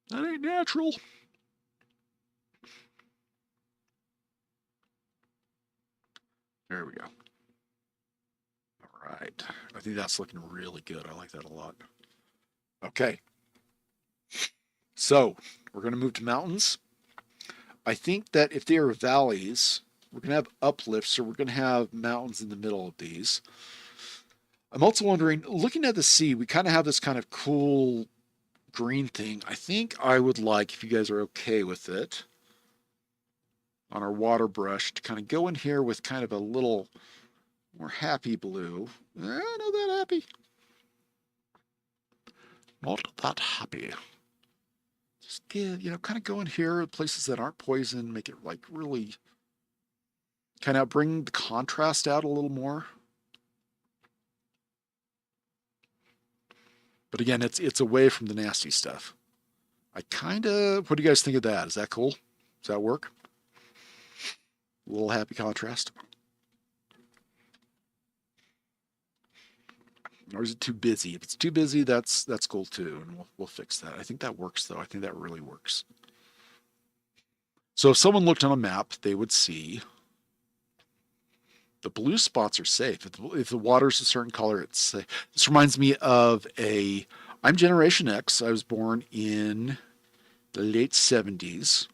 That ain't natural. There we go. All right. I think that's looking really good. I like that a lot. Okay. So we're going to move to mountains. I think that if they are valleys, we're going to have uplifts, so we're going to have mountains in the middle of these. I'm also wondering, looking at the sea, we kind of have this kind of cool green thing. I think I would like, if you guys are okay with it, on our water brush to kind of go in here with kind of a little more happy blue. Not that happy. Not that happy. Just give, kind of go in here, places that aren't poison, make it like really kind of bring the contrast out a little more. But again, it's away from the nasty stuff. What do you guys think of that? Is that cool? Does that work? A little happy contrast. Or is it too busy? If it's too busy, that's cool too, and we'll fix that. I think that works though. I think that really works. So if someone looked on a map, they would see The blue spots are safe. If the water's a certain color, it's safe. This reminds me of I'm Generation X. I was born in the late 70s.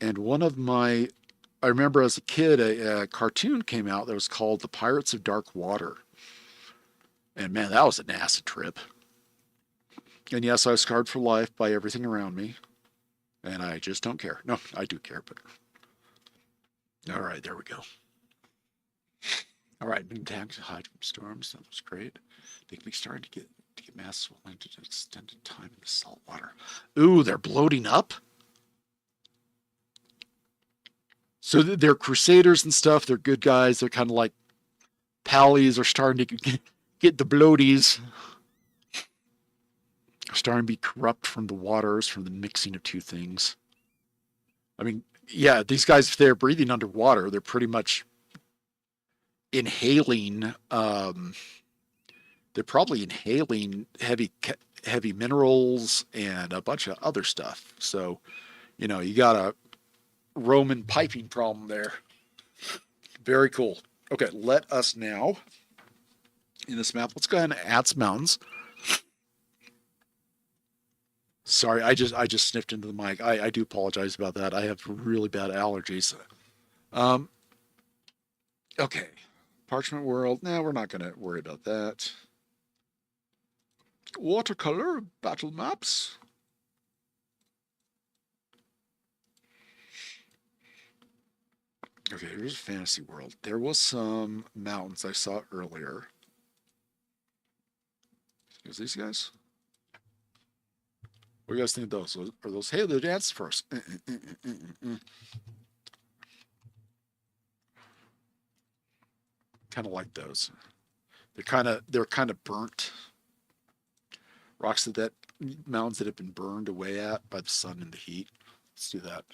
And I remember as a kid, a cartoon came out that was called The Pirates of Dark Water. And man, that was an acid trip. And yes, I was scarred for life by everything around me. And I just don't care. No, I do care, but all right, there we go. All right, been attacked to hide from storms. That was great. They can be starting to get mass swelling to extended time in the salt water. Ooh, they're bloating up. So they're crusaders and stuff. They're good guys. They're kind of like pallies are starting to get the bloaties. Are starting to be corrupt from the waters, from the mixing of two things. I mean, yeah, these guys, if they're breathing underwater, they're pretty much inhaling. They're probably inhaling heavy minerals and a bunch of other stuff. So, you got a Roman piping problem there. Very cool. Okay, let us now in this map. Let's go ahead and add some mountains. Sorry, I just sniffed into the mic. I do apologize about that. I have really bad allergies. Um, okay, Parchment World. Now we're not going to worry about that. Watercolor battle maps. Okay, here's Fantasy World. There was some mountains I saw earlier. Is these guys? What do you guys think of those? Are those? Hey, they dance first. Kind of like those. They're kind of burnt rocks that mountains that have been burned away at by the sun and the heat. Let's do that.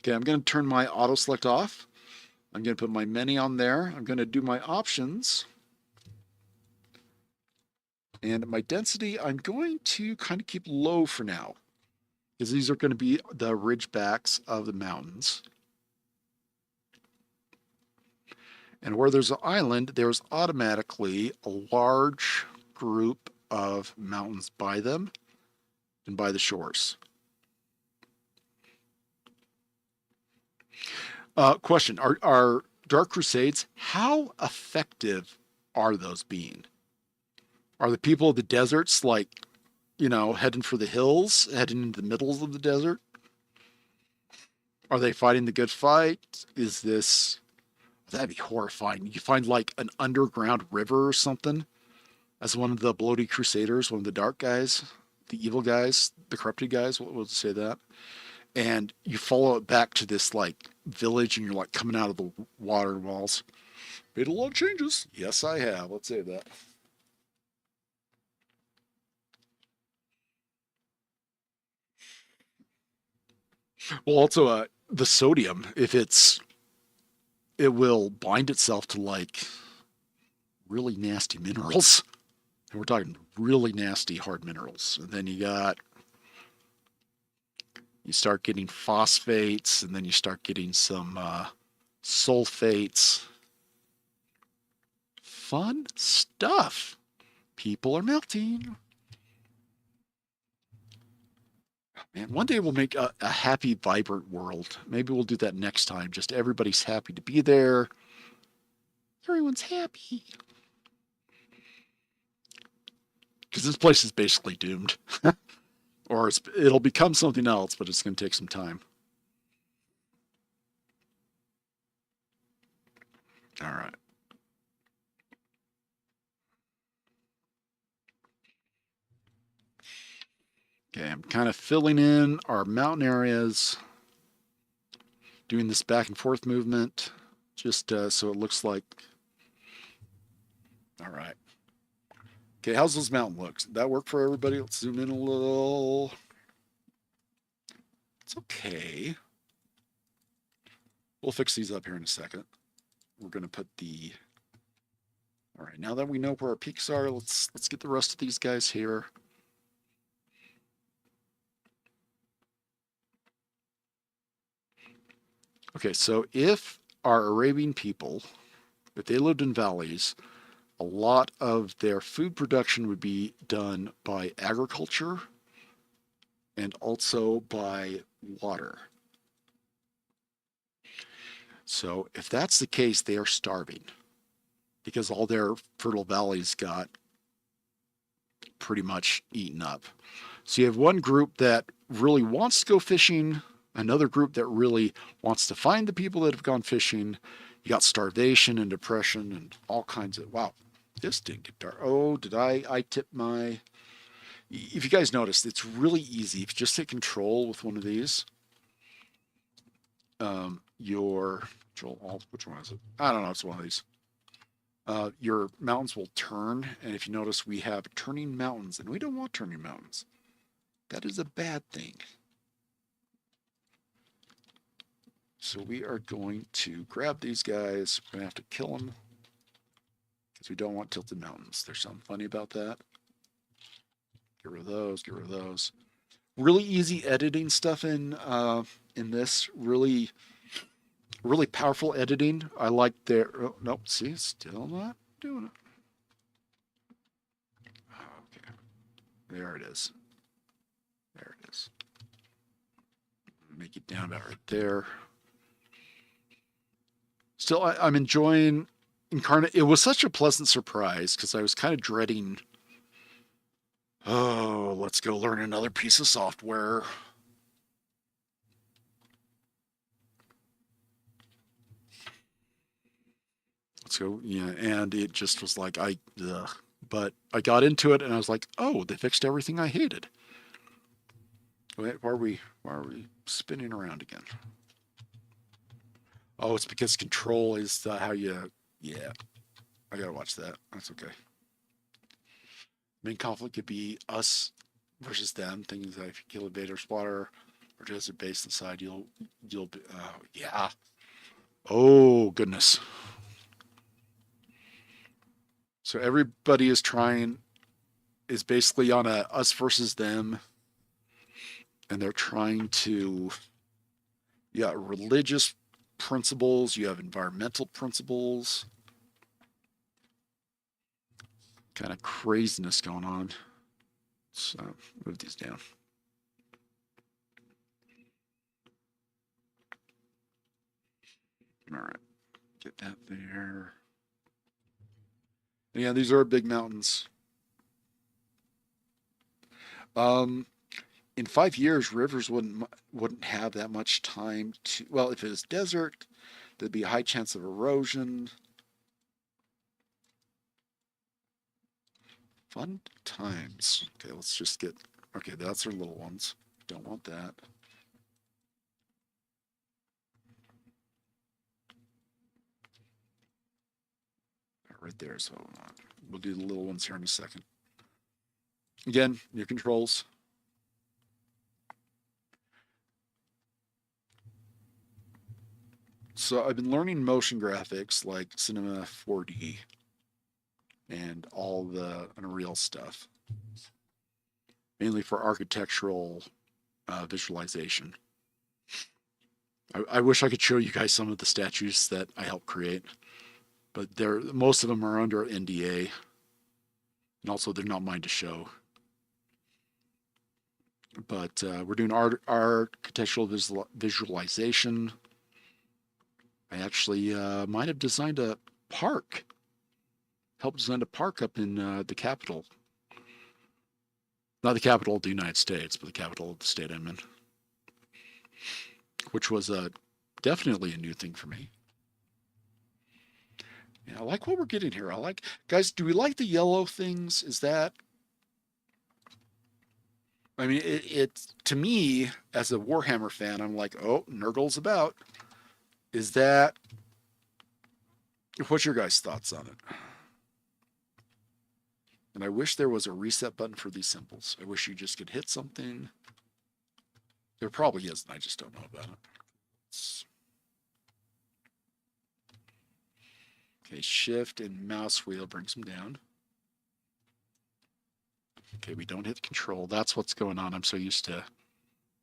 Okay, I'm going to turn my auto select off. I'm going to put my many on there. I'm going to do my options. And my density, I'm going to kind of keep low for now, because these are going to be the ridge backs of the mountains. And where there's an island, there's automatically a large group of mountains by them and by the shores. Question, are Dark Crusades, how effective are those being? Are the people of the deserts like, heading for the hills, heading into the middles of the desert? Are they fighting the good fight? That'd be horrifying. You find like an underground river or something as one of the bloody crusaders, one of the dark guys, the evil guys, the corrupted guys, we'll say that. And you follow it back to this like village and you're like coming out of the water walls. Made a lot of changes. Yes, I have. Let's say that. Well, also, the sodium, it will bind itself to like really nasty minerals. And we're talking really nasty hard minerals. And then you start getting phosphates, and then you start getting some sulfates. Fun stuff. People are melting. Man, one day we'll make a happy, vibrant world. Maybe we'll do that next time. Just everybody's happy to be there. Everyone's happy. Because this place is basically doomed. Or it'll become something else, but it's going to take some time. All right. Okay, I'm kind of filling in our mountain areas, doing this back and forth movement, just so it looks like. All right. Okay, how's those mountain looks? Did that work for everybody? Let's zoom in a little. It's okay. We'll fix these up here in a second. We're going to put the. All right, now that we know where our peaks are, let's get the rest of these guys here. Okay, so if our Arabian people, if they lived in valleys, a lot of their food production would be done by agriculture and also by water. So if that's the case, they are starving because all their fertile valleys got pretty much eaten up. So you have one group that really wants to go fishing, another group that really wants to find the people that have gone fishing. You got starvation and depression and all kinds of, wow, this didn't get dark. Oh, did I tip my, if you guys noticed, it's really easy. If you just hit control with one of these, your control alt, which one is it? I don't know, it's one of these. Your mountains will turn, and if you notice, we have turning mountains, and we don't want turning mountains. That is a bad thing. So we are going to grab these guys. We're going to have to kill them because we don't want tilted mountains. There's something funny about that. Get rid of those. Get rid of those. Really easy editing stuff in this. Really powerful editing. I like their. Oh, nope. See, still not doing it. Okay. There it is. There it is. Make it down about right there. Still, I'm enjoying Inkarnate. It was such a pleasant surprise because I was kind of dreading, oh, let's go learn another piece of software. Let's go, yeah, and it just was like, ugh. But I got into it and I was like, oh, they fixed everything I hated. Wait, why are we spinning around again? Oh, it's because control is how you, yeah, I gotta watch that. That's okay. Main conflict could be us versus them. Things like if you kill a Vader spotter or just a base inside, you'll be, yeah. Oh, goodness. So everybody is basically on a us versus them. And they're trying to, yeah, religious principles, you have environmental principles, kind of craziness going on. So move these down. All right, get that there. Yeah, these are big mountains. In 5 years, rivers wouldn't have that much time to. Well, if it was desert, there'd be a high chance of erosion. Fun times. Okay, let's just get. Okay, that's our little ones. Don't want that. Right there. So we'll do the little ones here in a second. Again, new controls. So I've been learning motion graphics like Cinema 4D and all the Unreal stuff, mainly for architectural visualization. I wish I could show you guys some of the statues that I helped create, but most of them are under NDA, and also they're not mine to show. But we're doing architectural visualization. I actually might have designed a park, helped design a park up in the capital. Not the capital of the United States, but the capital of the state I'm in. Which was definitely a new thing for me. Yeah, I like what we're getting here. Guys, do we like the yellow things? Is that, I mean, it to me, as a Warhammer fan, I'm like, oh, Nurgle's about. Is that, what's your guys' thoughts on it? And I wish there was a reset button for these symbols. I wish you just could hit something. There probably is, and I just don't know about it. Okay, shift and mouse wheel brings them down. Okay, we don't hit control. That's what's going on. I'm so used to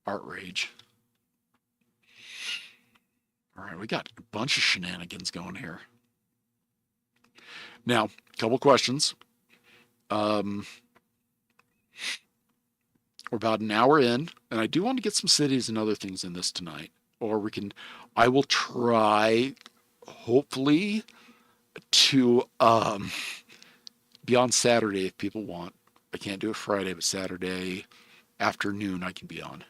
art rage. All right, right, we got a bunch of shenanigans going here. Now, a couple questions. We're about an hour in, and I do want to get some cities and other things in this tonight. Or I will try, hopefully, to be on Saturday if people want. I can't do it Friday, but Saturday afternoon I can be on.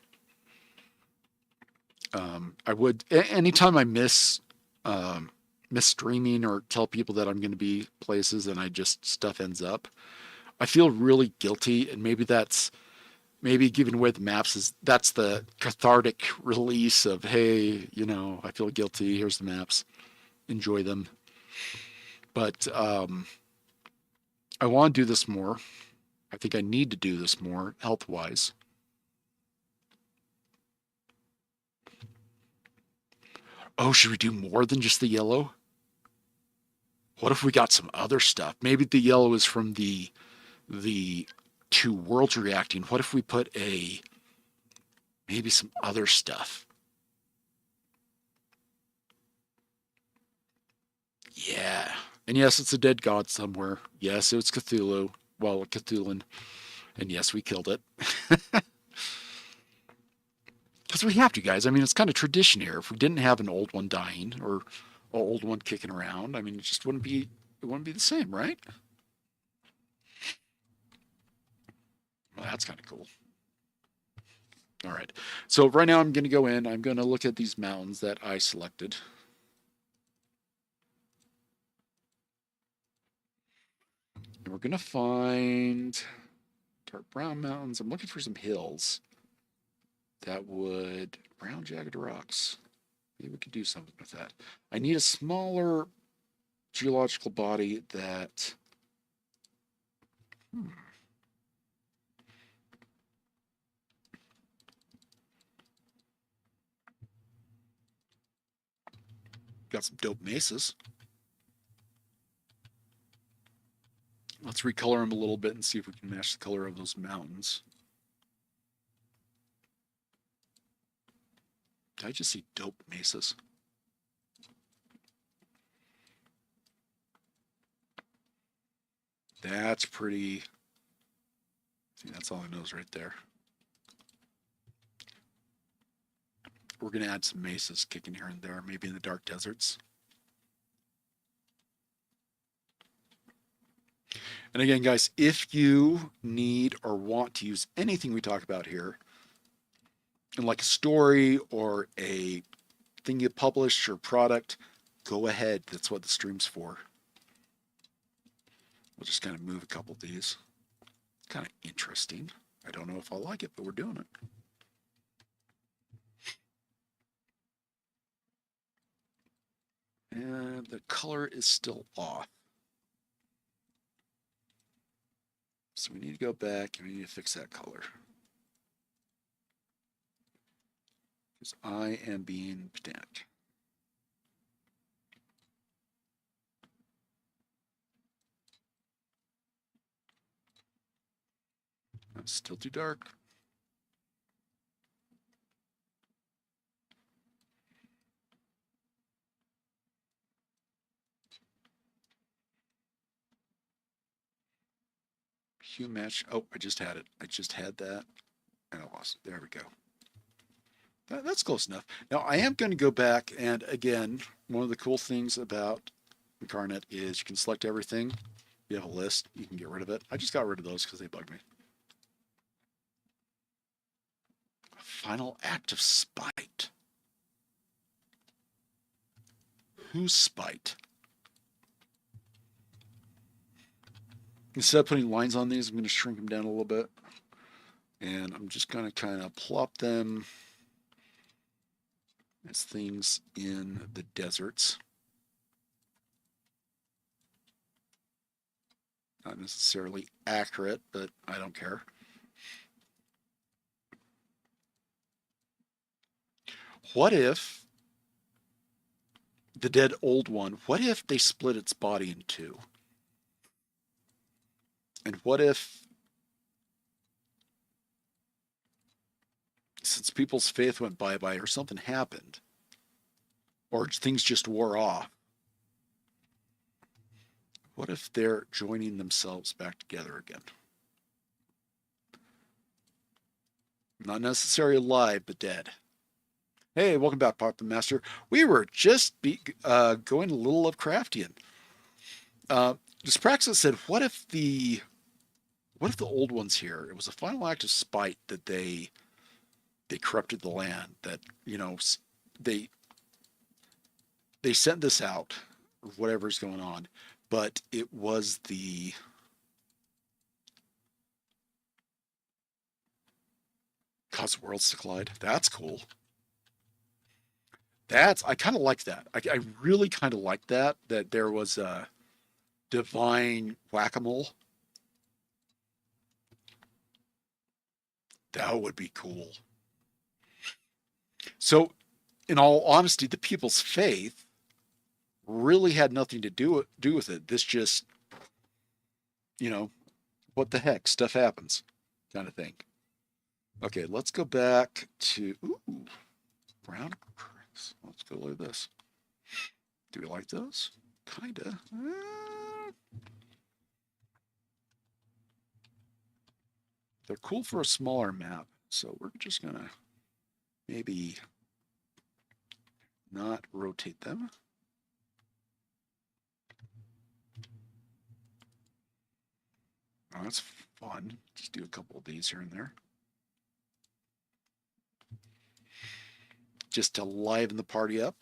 I would anytime I miss streaming or tell people that I'm going to be places and I just stuff ends up. I feel really guilty, and maybe giving away the maps that's the cathartic release of, hey, I feel guilty. Here's the maps, enjoy them. But I want to do this more. I think I need to do this more health wise. Oh, should we do more than just the yellow? What if we got some other stuff? Maybe the yellow is from the two worlds reacting. What if we put maybe some other stuff? Yeah. And yes, it's a dead god somewhere. Yes, it's Cthulhu. Well, Cthulhuan. And yes, we killed it. Because we have to, guys. I mean, it's kind of tradition here. If we didn't have an old one dying or an old one kicking around, I mean, it wouldn't be the same, right? Well, that's kind of cool. All right. So right now I'm going to go in. I'm going to look at these mountains that I selected. And we're going to find dark brown mountains. I'm looking for some hills that would brown jagged rocks. Maybe we could do something with that. I need a smaller geological body that got some dope mesas. Let's recolor them a little bit and see if we can match the color of those mountains. Did I just see dope mesas? That's pretty. See, that's all I know is right there. We're going to add some mesas kicking here and there, maybe in the dark deserts. And again, guys, if you need or want to use anything we talk about here, in like a story or a thing you publish or product, go ahead. That's what the stream's for. We'll just kind of move a couple of these. It's kind of interesting. I don't know if I'll like it, but we're doing it. And the color is still off. So we need to go back and we need to fix that color. Because I am being pedantic. That's still too dark. Hue match. Oh, I just had it. I just had that. And I lost it. There we go. That's close enough. Now, I am going to go back. And again, one of the cool things about Inkarnate is you can select everything. You have a list. You can get rid of it. I just got rid of those because they bug me. Final act of spite. Whose spite? Instead of putting lines on these, I'm going to shrink them down a little bit. And I'm just going to kind of plop them as things in the deserts. Not necessarily accurate, but I don't care. What if the dead old one, what if they split its body in two? And what if, since people's faith went bye-bye or something happened, Or things just wore off. What if they're joining themselves back together again? Not necessarily alive, but dead. Hey, welcome back, Puppet Master. We were just going a little Lovecraftian. This Praxis said, what if the old ones here, it was a final act of spite that they corrupted the land, that, they sent this out, or whatever's going on, but it was the cause worlds to collide. That's cool. I kind of like that. I really kind of like that there was a divine whack-a-mole. That would be cool. So, in all honesty, the people's faith really had nothing to do with it. This just, what the heck, stuff happens, kind of thing. Okay, let's go back to brown bricks. Let's go look at this. Do we like those? Kinda. They're cool for a smaller map, so we're just gonna maybe not rotate them. Oh, that's fun. Just do a couple of these here and there. Just to liven the party up.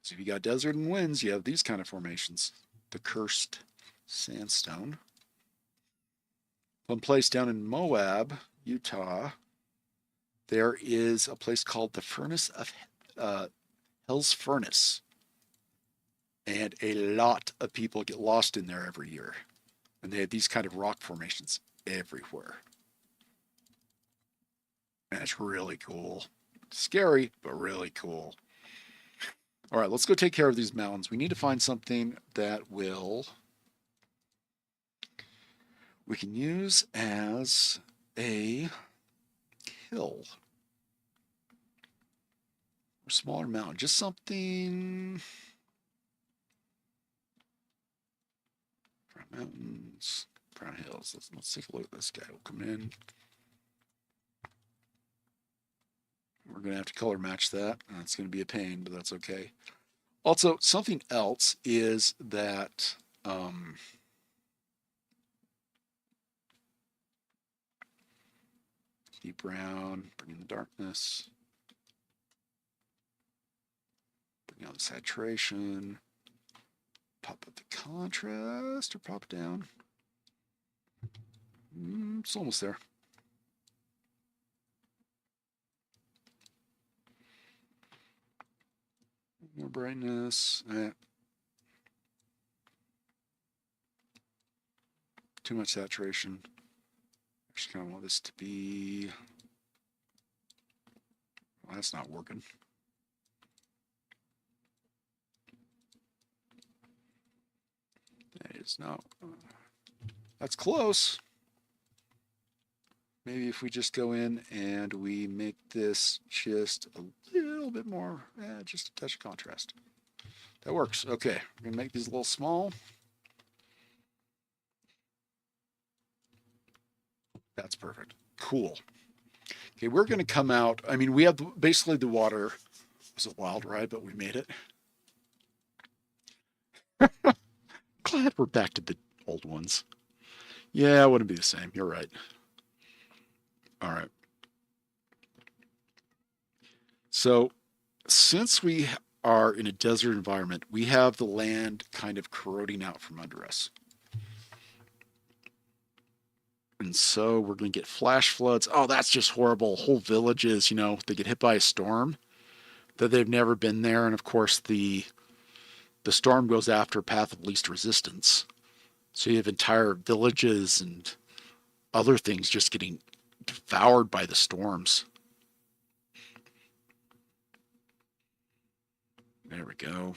So if you got desert and winds, you have these kind of formations. The cursed sandstone. One place down in Moab, Utah, there is a place called the Furnace of Hell's Furnace. And a lot of people get lost in there every year. And they have these kind of rock formations everywhere. And it's really cool. Scary, but really cool. All right, let's go take care of these mountains. We need to find something that we can use as a hill. Or smaller mountain. Just something. Brown mountains, brown hills. Let's take a look at this guy. We'll come in. We're going to have to color match that. That's going to be a pain, but that's okay. Also, something else is that deep brown, bring in the darkness, bring out the saturation, pop up the contrast or pop it down. It's almost there. More brightness. Too much saturation. Actually, kind of want this to be. Well, that's not working. That is not. That's close. Maybe if we just go in and we make this just a little bit more, just a touch of contrast. That works. Okay, we're going to make these a little small. That's perfect. Cool. Okay, we're going to come out. I mean, we have basically the water. It was a wild ride, but we made it. Glad we're back to the old ones. Yeah, it wouldn't be the same. You're right. All right. So since we are in a desert environment, we have the land kind of corroding out from under us. And so we're going to get flash floods. Oh, that's just horrible. Whole villages, they get hit by a storm that they've never been there. And of course, the storm goes after path of least resistance. So you have entire villages and other things just getting devoured by the storms. There we go.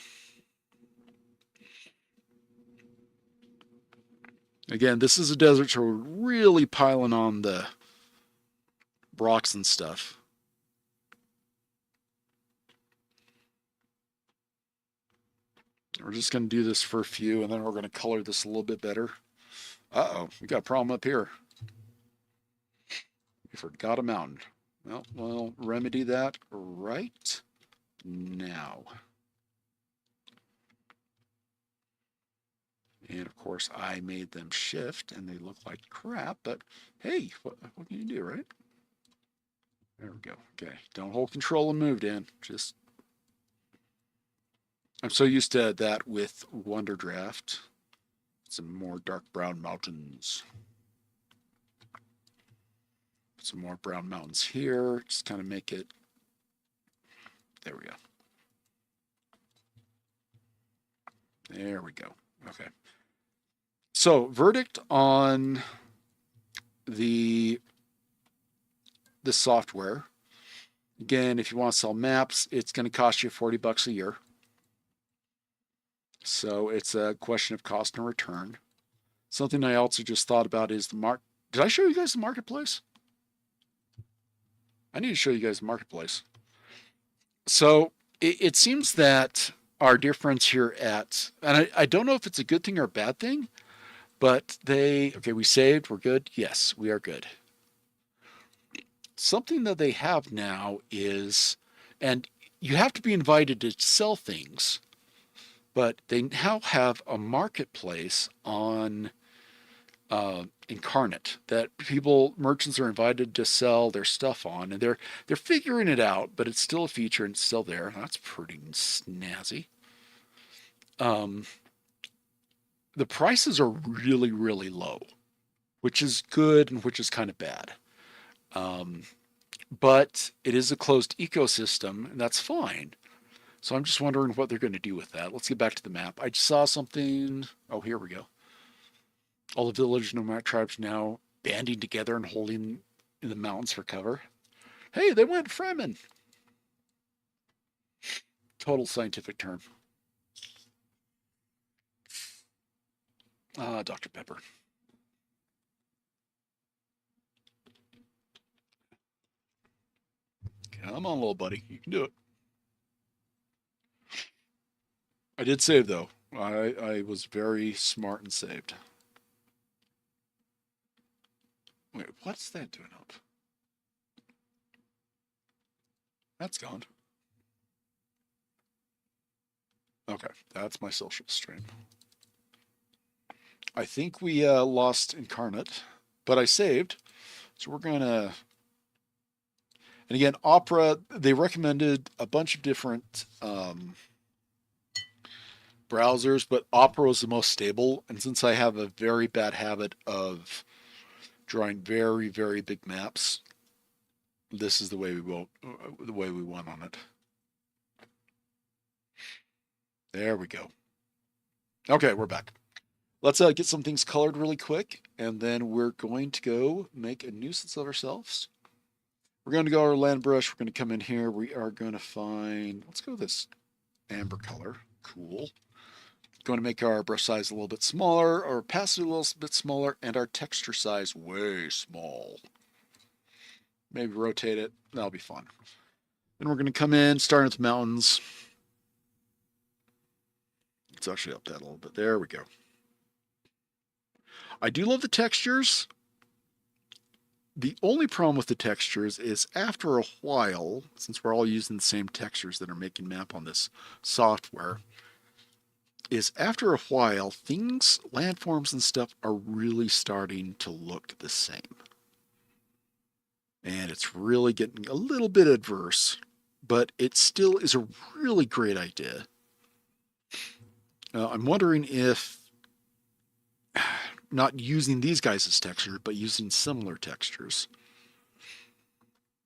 Again, this is a desert, so we're really piling on the blocks and stuff. We're just going to do this for a few, and then we're going to color this a little bit better. Uh-oh, we got a problem up here. We forgot a mountain. Well, we'll remedy that right now. And of course, I made them shift, and they look like crap, but hey, what can you do, right? There we go. Okay, don't hold control and move, Dan. Just, I'm so used to that with Wonder Draft. Some more dark brown mountains. Some more brown mountains here. Just kind of make it. There we go. There we go. Okay. So, verdict on the software. Again, if you want to sell maps, it's going to cost you $40 a year. So it's a question of cost and return. Something I also just thought about is the Did I show you guys the marketplace? I need to show you guys the marketplace. So it seems that our difference here and I don't know if it's a good thing or a bad thing, but okay, we saved, we're good. Yes, we are good. Something that they have now is, and you have to be invited to sell things, but they now have a marketplace on Inkarnate that merchants are invited to sell their stuff on, and they're figuring it out, but it's still a feature and it's still there. That's pretty snazzy. The prices are really, really low, which is good and which is kind of bad. But it is a closed ecosystem, and that's fine. So I'm just wondering what they're going to do with that. Let's get back to the map. I just saw something. Oh, here we go. All the village nomad tribes now banding together and holding in the mountains for cover. Hey, they went Fremen. Total scientific term. Dr. Pepper. Come on, little buddy. You can do it. I did save, though. I was very smart and saved. Wait, what's that doing up? That's gone. Okay, that's my social stream. I think we lost Inkarnate, but I saved. So we're going to... And again, Opera, they recommended a bunch of different browsers, but Opera is the most stable. And since I have a very bad habit of drawing very, very big maps, this is the way we went on it. There we go. Okay, we're back. Let's get some things colored really quick, and then we're going to go make a nuisance of ourselves. We're going to go our land brush. We're going to come in here. We are going to find, let's go with this amber color. Cool. Going to make our brush size a little bit smaller, our opacity a little bit smaller, and our texture size way small. Maybe rotate it. That'll be fun. Then we're going to come in, starting with the mountains. Let's actually up that a little bit. There we go. I do love the textures. The only problem with the textures is after a while, since we're all using the same textures that are making map on this software, is after a while, landforms and stuff are really starting to look the same. And it's really getting a little bit adverse, but it still is a really great idea. I'm wondering if not using these guys as texture, but using similar textures.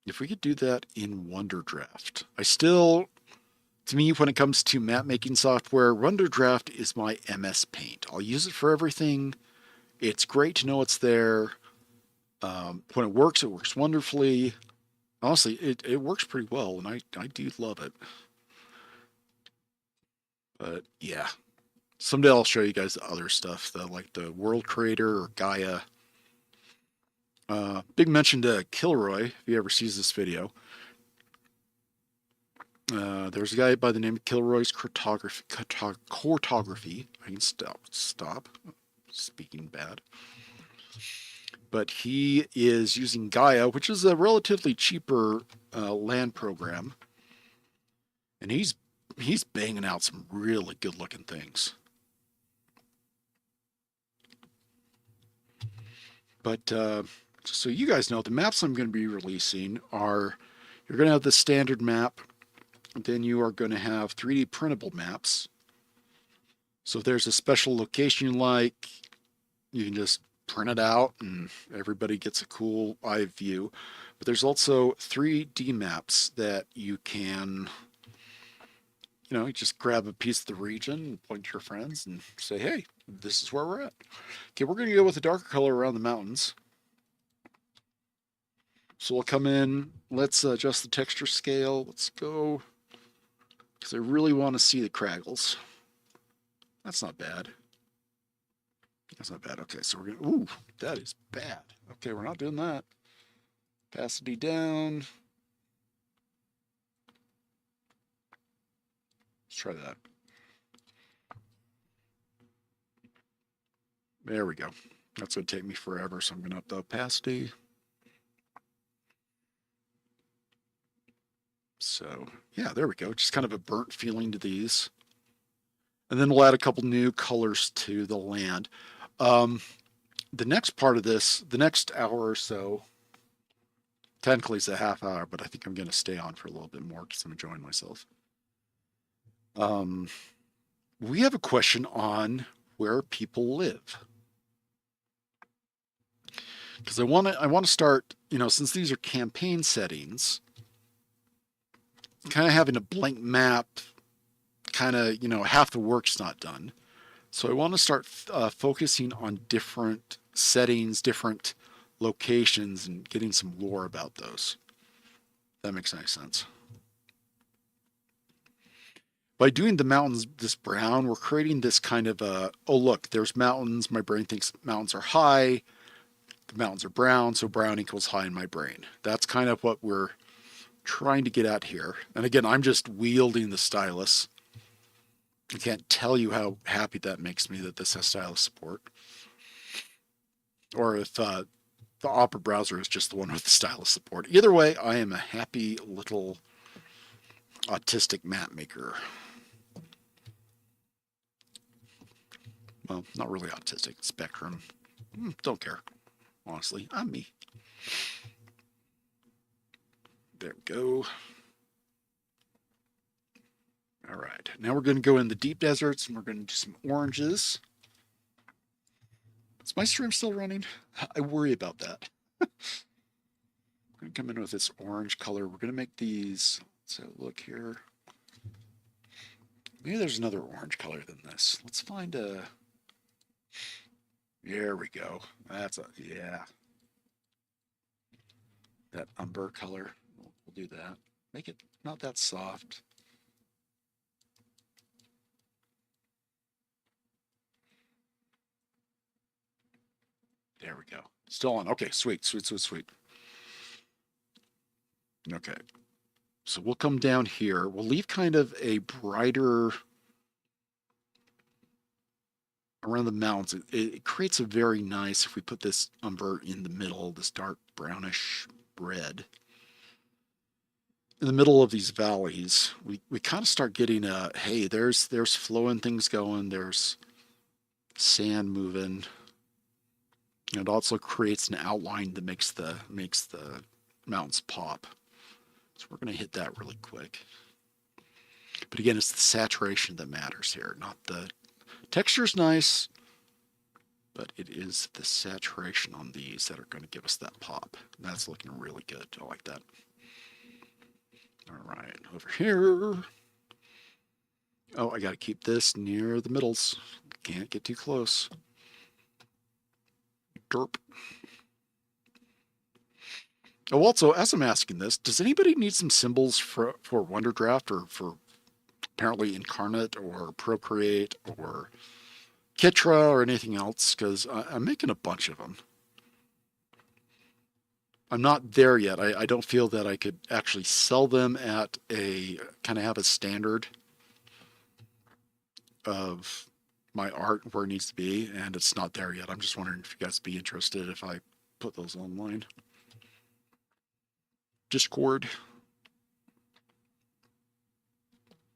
If we could do that in Wonder Draft. To me, when it comes to map making software, Wonder Draft is my MS Paint. I'll use it for everything. It's great to know it's there. When it works wonderfully. Honestly, it works pretty well, and I do love it. But yeah. Someday I'll show you guys the other stuff, like the World Creator or Gaia. Big mention to Kilroy, if he ever sees this video. There's a guy by the name of Kilroy's Cartography. I can stop speaking bad. But he is using Gaia, which is a relatively cheaper land program. And he's banging out some really good looking things. But so you guys know, the maps I'm going to be releasing are, you're going to have the standard map, then you are going to have 3D printable maps. So if there's a special location you like, you can just print it out and everybody gets a cool eye view. But there's also 3D maps that you can, you just grab a piece of the region, point to your friends and say, hey, this is where we're at. Okay, we're going to go with a darker color around the mountains. So we'll come in, let's adjust the texture scale. Let's go, because I really want to see the craggles. That's not bad. That's not bad. Okay, so we're going to, ooh, that is bad. Okay, we're not doing that. Opacity down. Let's try that. There we go. That's going to take me forever, so I'm going to up the opacity. So, yeah, there we go. Just kind of a burnt feeling to these. And then we'll add a couple new colors to the land. The next part of this, the next hour or so, technically it's a half hour, but I think I'm going to stay on for a little bit more because I'm enjoying myself. We have a question on where people live. Because I want to start, since these are campaign settings, kind of having a blank map, kind of, half the work's not done. So I want to start focusing on different settings, different locations, and getting some lore about those. If that makes any sense. By doing the mountains this brown, we're creating this kind of a, oh look, there's mountains. My brain thinks mountains are high. The mountains are brown, so brown equals high in my brain. That's kind of what we're trying to get at here. And again, I'm just wielding the stylus. I can't tell you how happy that makes me that this has stylus support. Or if the Opera browser is just the one with the stylus support. Either way, I am a happy little autistic map maker. Well, not really autistic, spectrum. Don't care. Honestly, I'm me. There we go. All right, now we're going to go in the deep deserts and we're going to do some oranges. Is my stream still running? I worry about that. We're going to come in with this orange color. We're going to make these, let's have a look here. Maybe there's another orange color than this. Let's find a, there we go. That's a, yeah. That umber color, we'll do that. Make it not that soft. There we go. Still on. Okay, sweet, sweet, sweet, sweet. Okay. So we'll come down here. We'll leave kind of a brighter around the mountains. It creates a very nice, if we put this umber in the middle, this dark brownish red. In the middle of these valleys, we kind of start getting a, hey, there's flowing things going, there's sand moving. And it also creates an outline that makes the mountains pop. So we're going to hit that really quick. But again, it's the saturation that matters here, not the texture's nice, but it is the saturation on these that are going to give us that pop. And that's looking really good. I like that. All right, over here. Oh, I got to keep this near the middles. Can't get too close. Derp. Oh, also, as I'm asking this, does anybody need some symbols for Wonderdraft or for apparently Inkarnate or Procreate or Kitra or anything else? Because I'm making a bunch of them. I'm not there yet. I don't feel that I could actually sell them at a kind of have a standard of my art where it needs to be, and it's not there yet. I'm just wondering if you guys would be interested if I put those online. Discord.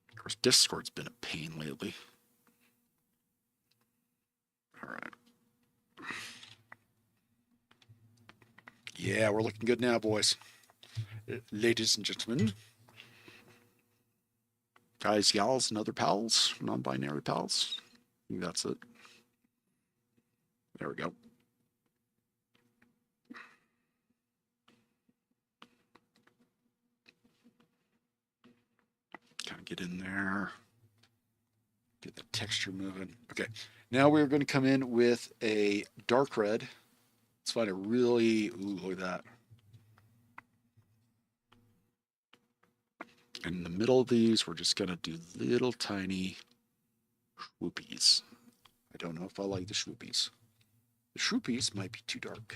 Of course, Discord's been a pain lately. All right. Yeah, we're looking good now, boys. Ladies and gentlemen. Guys, gals, and other pals, non-binary pals. I think that's it. There we go. Kind of get in there. Get the texture moving. Okay, now we're going to come in with a dark red. Let's find a really, ooh, look at that. And in the middle of these, we're just going to do little tiny swoopies. I don't know if I like the swoopies. The swoopies might be too dark.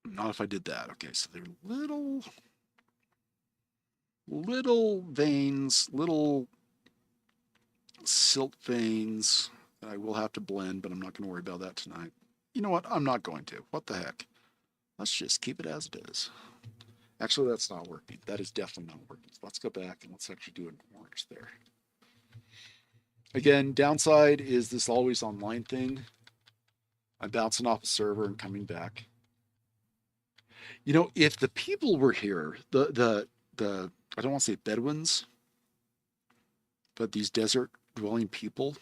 Not if I did that. Okay, so they're little veins, little silt veins that I will have to blend, but I'm not going to worry about that tonight. You know what? I'm not going to. What the heck? Let's just keep it as it is. Actually, that's not working. That is definitely not working. So let's go back and let's actually do an orange there. Again, downside is this always online thing. I'm bouncing off a server and coming back. You know, if the people were here, the I don't want to say Bedouins, but these desert dwelling people,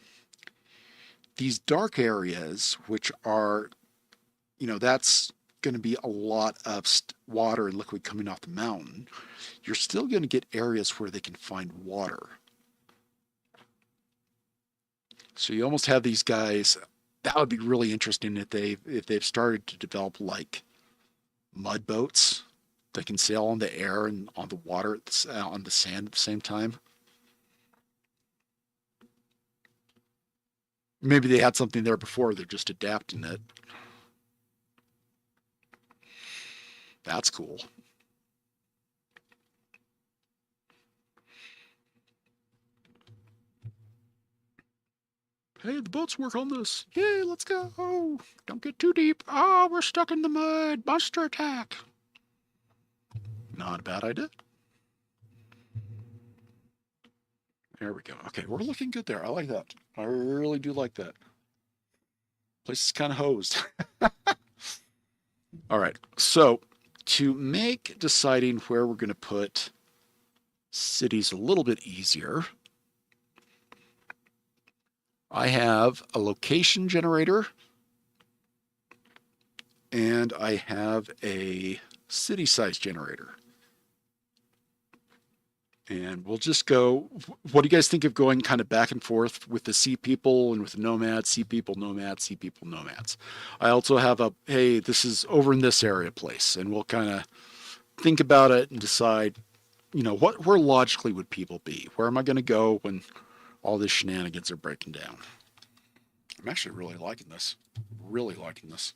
these dark areas, which are, you know, that's going to be a lot of water and liquid coming off the mountain. You're still going to get areas where they can find water. So you almost have these guys. That would be really interesting if they've started to develop like mud boats that can sail on the air and on the water on the sand at the same time. Maybe they had something there before. They're just adapting it. That's cool. Hey, the boats work on this. Yay, let's go. Oh, don't get too deep. Oh, we're stuck in the mud. Monster attack. Not a bad idea. There we go. Okay, we're looking good there. I like that. I really do like that. Place is kind of hosed. All right, so to make deciding where we're going to put cities a little bit easier, I have a location generator and I have a city size generator. And we'll just go, what do you guys think of going kind of back and forth with the sea people and with the nomads, sea people, nomads, sea people, nomads? I also have a, hey, this is over in this area place. And we'll kind of think about it and decide, you know, where logically would people be? Where am I going to go when all these shenanigans are breaking down? I'm actually really liking this. Really liking this.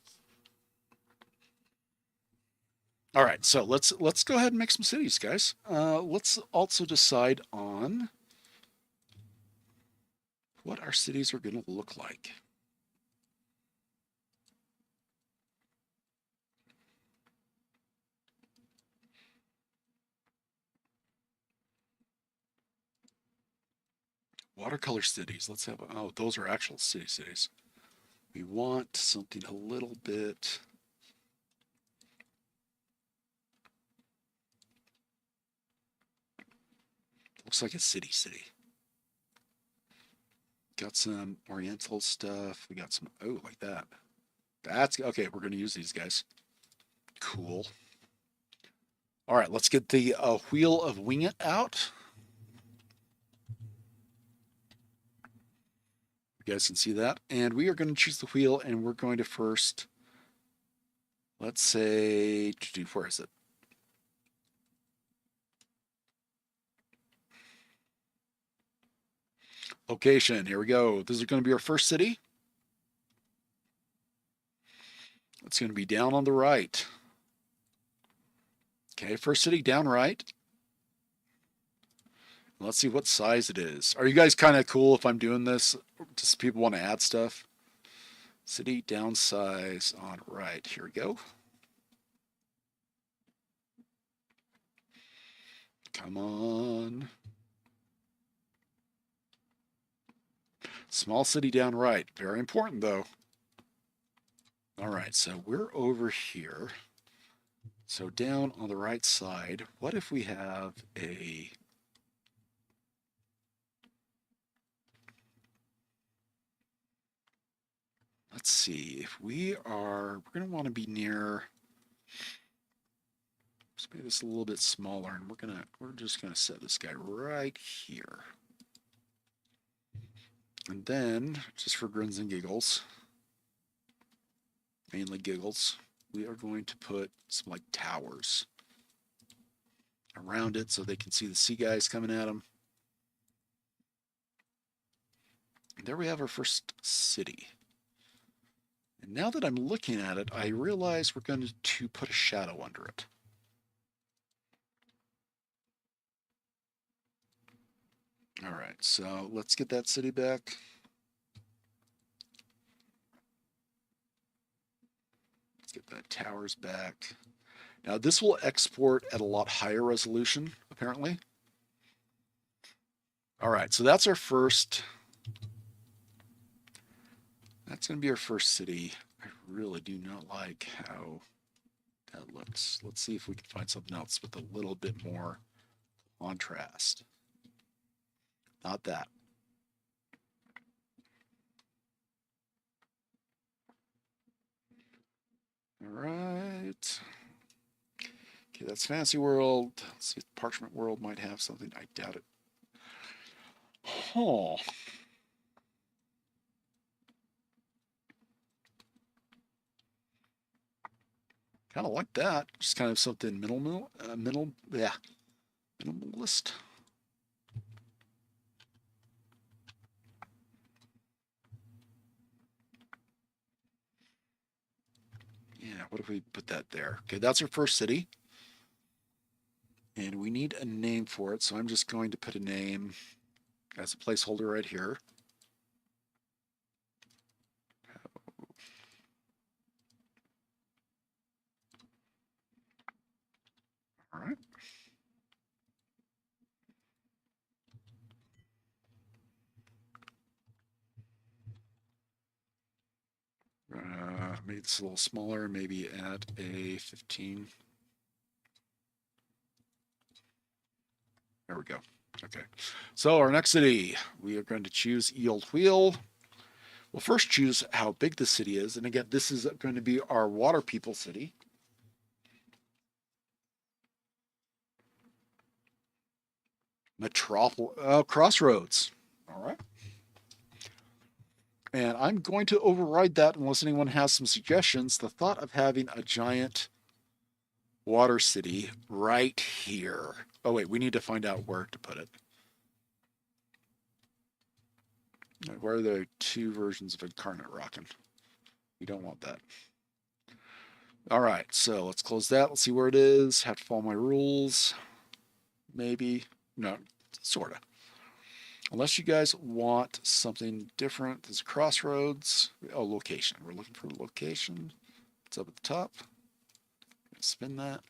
All right, so let's go ahead and make some cities, guys. Let's also decide on what our cities are going to look like. Watercolor cities. Let's have, oh, those are actual cities. We want something a little bit. Looks like a city. Got some oriental stuff. We got some, oh, like that. That's, okay, we're going to use these guys. Cool. All right, let's get the wheel of Wing It out. You guys can see that. And we are going to choose the wheel and we're going to first, let's say, where is it? Location, here we go. This is going to be our first city. It's going to be down on the right. Okay, first city down right. Let's see what size it is. Are you guys kind of cool if I'm doing this? Just people want to add stuff. City downsize on right. Here we go. Come on. Small city down right. Very important, though. All right, so we're over here. So down on the right side, what if we have a... Let's see, if we're going to want to be near... Let's make this a little bit smaller, and we're just gonna set this guy right here. And then, just for grins and giggles, mainly giggles, we are going to put some like towers around it so they can see the sea guys coming at them. And there we have our first city. And now that I'm looking at it, I realize we're going to put a shadow under it. All right, so let's get that city back. Let's get the towers back. Now this will export at a lot higher resolution, apparently. All right, so that's our first. That's going to be our first city. I really do not like how that looks. Let's see if we can find something else with a little bit more contrast. Not that. All right. Okay, that's Fantasy World. Let's see if Parchment World might have something. I doubt it. Oh. Kind of like that. Just kind of something minimalist. Yeah, what if we put that there? Okay, that's our first city. And we need a name for it, so I'm just going to put a name as a placeholder right here. All right. Make this a little smaller, maybe at a 15. There we go. Okay. So our next city, we are going to choose Yield Wheel. We'll first choose how big the city is. And again, this is going to be our water people city. Crossroads. All right. And I'm going to override that unless anyone has some suggestions. The thought of having a giant water city right here. Oh, wait, we need to find out where to put it. Where are the two versions of Inkarnate rocking? We don't want that. All right, so let's close that. Let's see where it is. Have to follow my rules. Maybe. No, sort of. Unless you guys want something different. There's Crossroads. Oh, location. We're looking for location. It's up at the top. Spin that.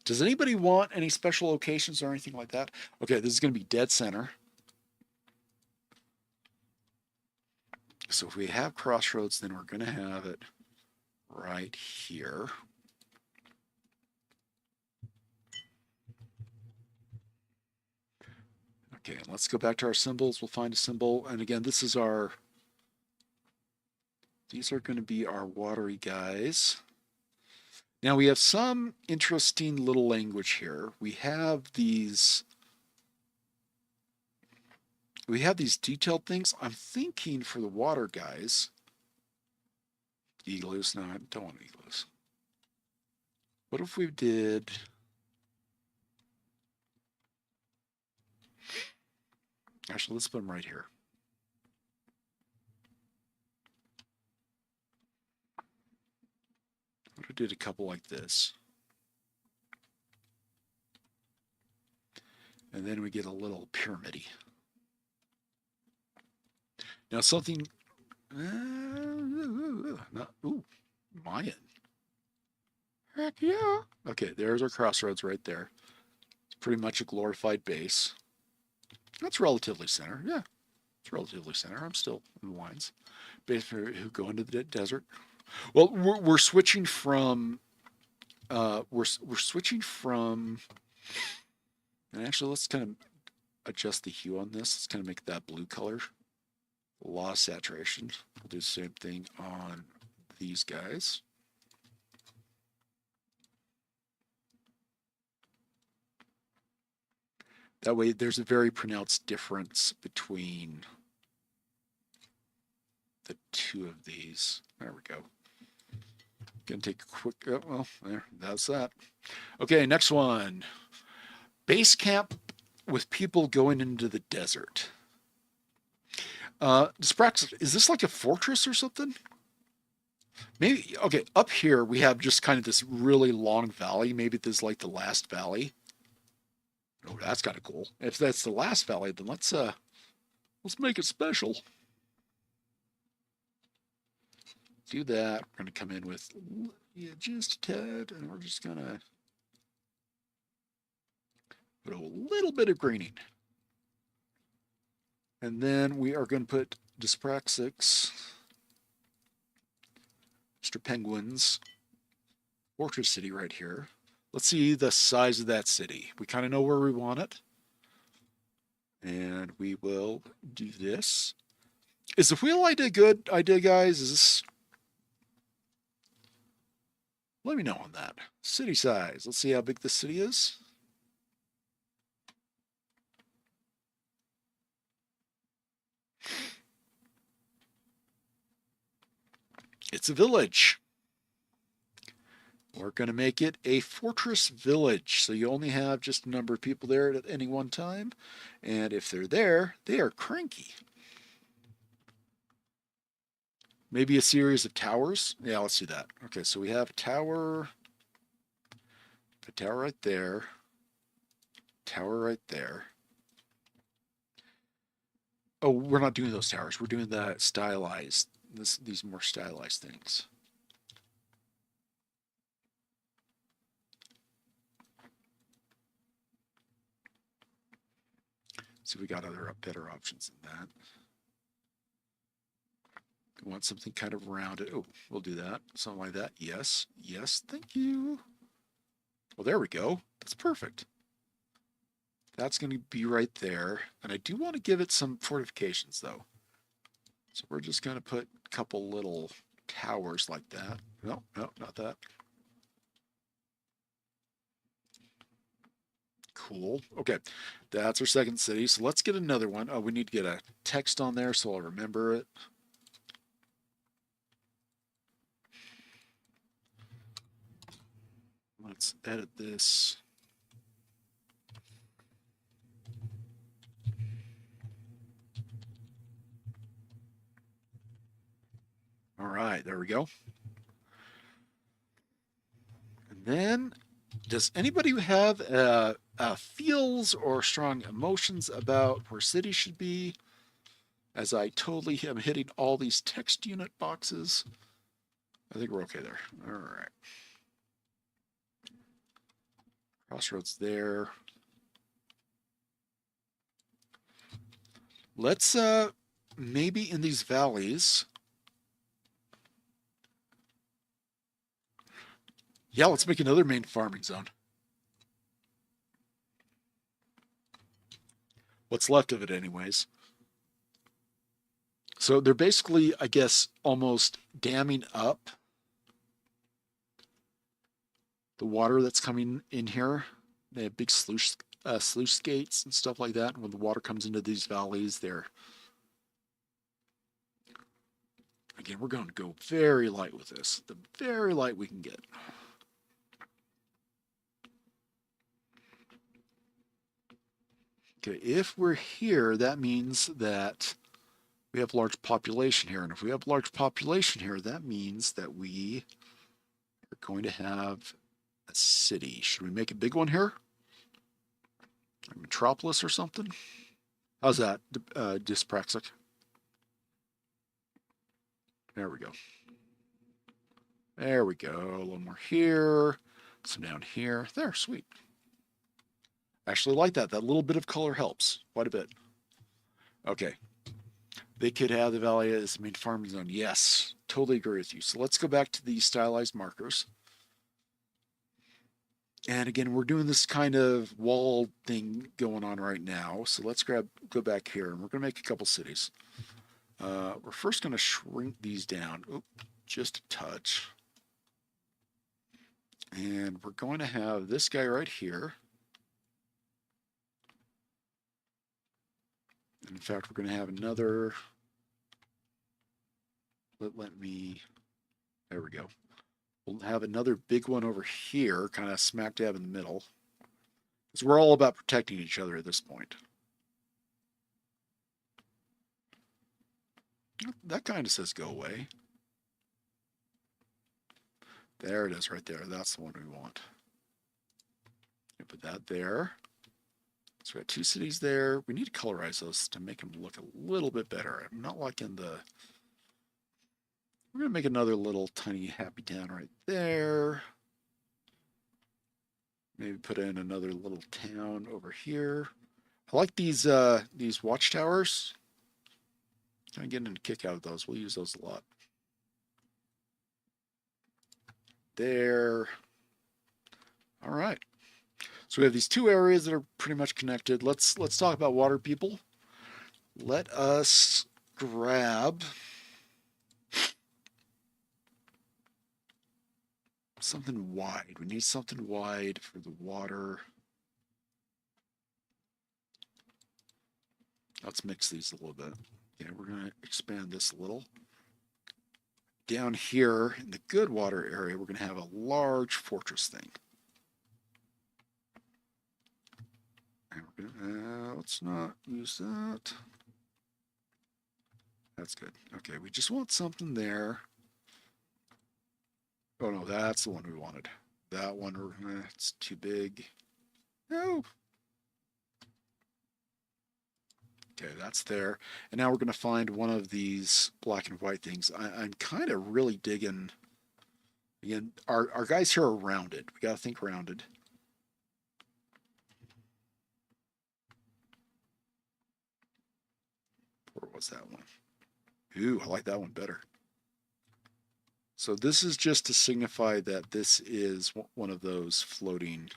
Does anybody want any special locations or anything like that? Okay, this is going to be dead center. So if we have Crossroads, then we're going to have it right here. Okay, let's go back to our symbols. We'll find a symbol. And again, this is our, these are going to be our watery guys. Now we have some interesting little language here. We have these detailed things. I'm thinking for the water guys. Igloos, no, I don't want igloos. What if we did... Actually, let's put them right here. What if we did a couple like this? And then we get a little pyramidy. Now something, ooh, Mayan. Heck yeah. Okay, there's our crossroads right there. It's pretty much a glorified base. That's relatively center. Yeah, it's relatively center. I'm still in the lines. Base who go into the desert. Well, we're switching from we're switching from. And actually, let's kind of adjust the hue on this. Let's kind of make that blue color. A lot of saturation. We'll do the same thing on these guys. That way, there's a very pronounced difference between the two of these. There we go. Gonna take a quick, oh, well, there, that's that. Okay, next one. Base camp with people going into the desert. Is this like a fortress or something? Maybe, okay, up here we have just kind of this really long valley. Maybe this is like the last valley. Oh, that's kind of cool. If that's the last valley, then let's make it special. Do that. We're gonna come in with just a tad, and we're just gonna put a little bit of greening. And then we are going to put Dyspraxis, Mr. Penguin's Fortress City right here. Let's see the size of that city. We kind of know where we want it. And we will do this. Is the wheel idea good idea, guys? Is this... Let me know on that. City size. Let's see how big this city is. It's a village. We're going to make it a fortress village. So you only have just a number of people there at any one time. And if they're there, they are cranky. Maybe a series of towers. Yeah, let's do that. Okay, so we have a tower right there. Tower right there. Oh, we're not doing those towers. We're doing the stylized, these more stylized things. So we got other better options than that. We want something kind of rounded. Oh, we'll do that. Something like that. Yes. Yes. Thank you. Well, there we go. That's perfect. That's going to be right there. And I do want to give it some fortifications, though. So we're just going to put a couple little towers like that. No, no, not that. Cool. Okay, that's our second city. So let's get another one. Oh, we need to get a text on there so I'll remember it. Let's edit this. All right, there we go. And then, does anybody have feels or strong emotions about where cities should be? As I totally am hitting all these text unit boxes. I think we're okay there. All right. Crossroads there. Let's maybe in these valleys. Yeah, let's make another main farming zone. What's left of it anyways. So they're basically, I guess, almost damming up the water that's coming in here. They have big sluice gates and stuff like that. And when the water comes into these valleys, they're... Again, we're going to go very light with this. The very light we can get. Okay, if we're here, that means that we have large population here. And if we have large population here, that means that we are going to have a city. Should we make a big one here? A metropolis or something? How's that, dyspraxic? There we go. There we go. A little more here. Some down here. There, sweet. Actually like that. That little bit of color helps quite a bit. Okay. They could have the valley as the main farming zone. Yes, totally agree with you. So let's go back to the stylized markers. And again, we're doing this kind of wall thing going on right now. So let's go back here, and we're going to make a couple cities. We're first going to shrink these down. Oop, just a touch. And we're going to have this guy right here. In fact, we're going to have another. Let me. There we go. We'll have another big one over here, kind of smack dab in the middle. Because we're all about protecting each other at this point. That kind of says go away. There it is right there. That's the one we want. Put that there. So we got two cities there. We need to colorize those to make them look a little bit better. I'm not liking the... We're going to make another little tiny happy town right there. Maybe put in another little town over here. I like these watchtowers. Kind of getting a kick out of those. We'll use those a lot. There. All right. So we have these two areas that are pretty much connected. Let's talk about water people. Let us grab something wide. We need something wide for the water. Let's mix these a little bit. Okay, we're going to expand this a little. Down here in the good water area, we're going to have a large fortress thing. And we're gonna, let's not use that. That's good. Okay, we just want something there. Oh no, that's the one we wanted. That one, it's too big. No. Okay, that's there. And now we're going to find one of these black and white things. I'm kind of really digging. Again, our guys here are rounded. We got to think rounded. Or was that one? Ooh, I like that one better. So this is just to signify that this is one of those floating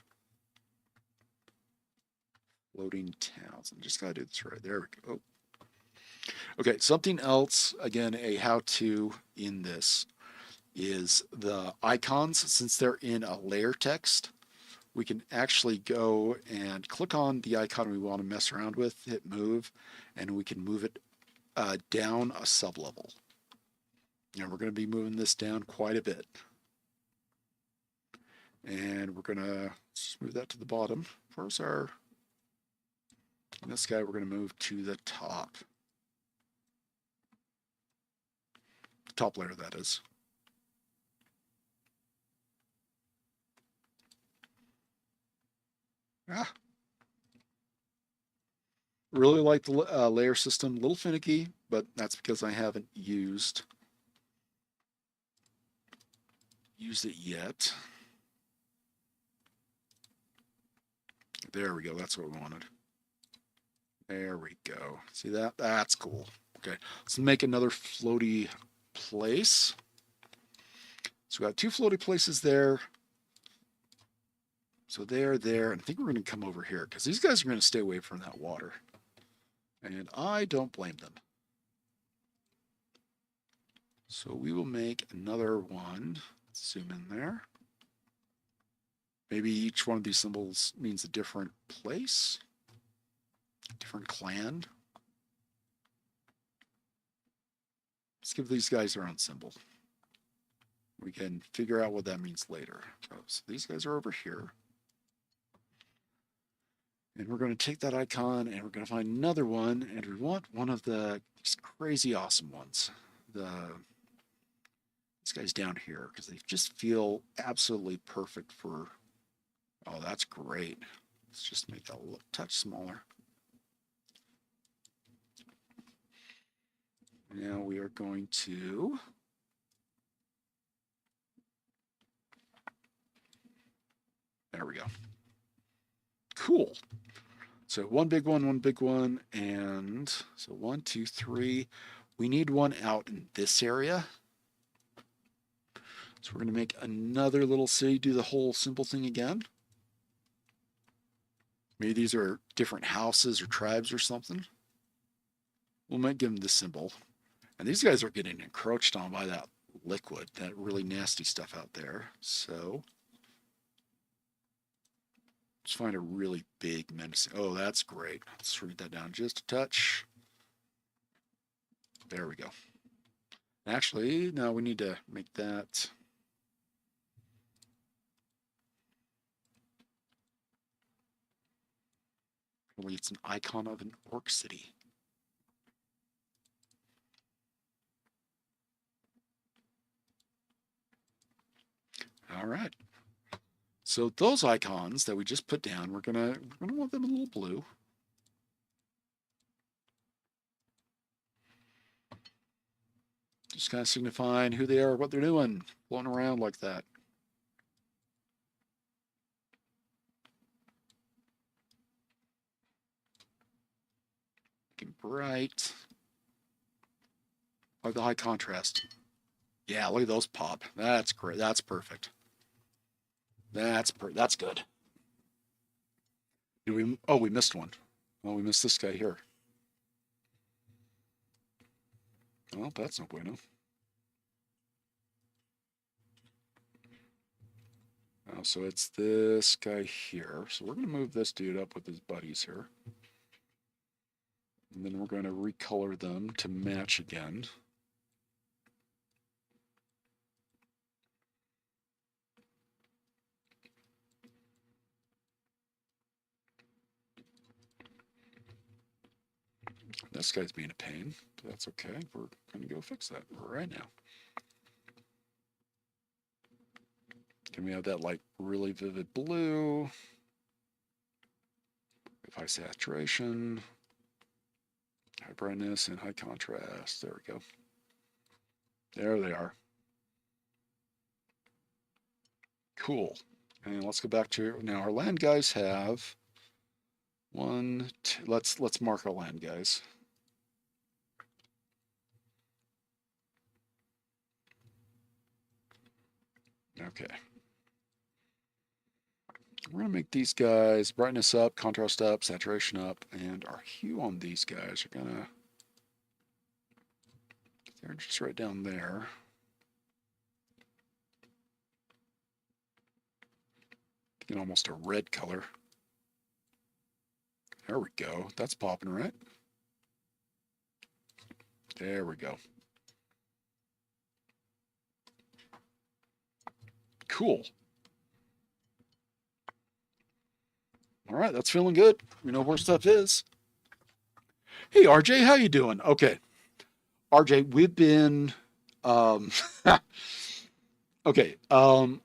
towns. I'm just got to do this right. There we go. Oh. Okay, something else, again, a how-to in this is the icons. Since they're in a layer text, we can actually go and click on the icon we want to mess around with, hit move, and we can move it down a sublevel. And we're going to be moving this down quite a bit. And we're going to move that to the bottom. Where's our... And this guy we're going to move to the top. Top layer, that is. Ah. Really like the layer system. A little finicky, but that's because I haven't used it yet. There we go. That's what we wanted. There we go. See that? That's cool. Okay, let's make another floaty place. So we got two floaty places there. So they're there. And I think we're going to come over here because these guys are going to stay away from that water. And I don't blame them. So we will make another one. Zoom in there. Maybe each one of these symbols means a different place, different clan. Let's give these guys their own symbol. We can figure out what that means later. Oh, so these guys are over here. And we're going to take that icon and we're going to find another one, and we want one of the crazy awesome ones. These guys down here, because they just feel absolutely perfect for, oh, that's great. Let's just make that a little touch smaller. Now we are going to there we go. Cool. So one big one, and so 1, 2, 3. We need one out in this area. So we're going to make another little city, do the whole simple thing again. Maybe these are different houses or tribes or something. We might give them this symbol. And these guys are getting encroached on by that liquid, that really nasty stuff out there. So let's find a really big menacing. Oh, that's great. Let's read that down just a touch. There we go. Actually, no, we need to make that. Probably it's an icon of an orc city. All right. So those icons that we just put down, we're gonna want them a little blue. Just kind of signifying who they are, what they're doing, floating around like that. Looking bright. Like the high contrast. Yeah, look at those pop. That's great. That's perfect. That's good. Did we? Oh, we missed one. Well, we missed this guy here. Well, that's no bueno. Oh, so it's this guy here. So we're going to move this dude up with his buddies here. And then we're going to recolor them to match again. This guy's being a pain, but that's okay. We're going to go fix that right now. Can we have that like really vivid blue? With high saturation, high brightness, and high contrast. There we go. There they are. Cool. And let's go back to now. Our land guys have one, two. Let's mark our land guys. Okay. We're going to make these guys brightness up, contrast up, saturation up, and our hue on these guys are going to, they're just right down there. Get almost a red color. There we go. That's popping, right? There we go. Cool. All right, that's feeling good. We know where stuff is. Hey, RJ, how you doing? Okay. RJ, we've been okay.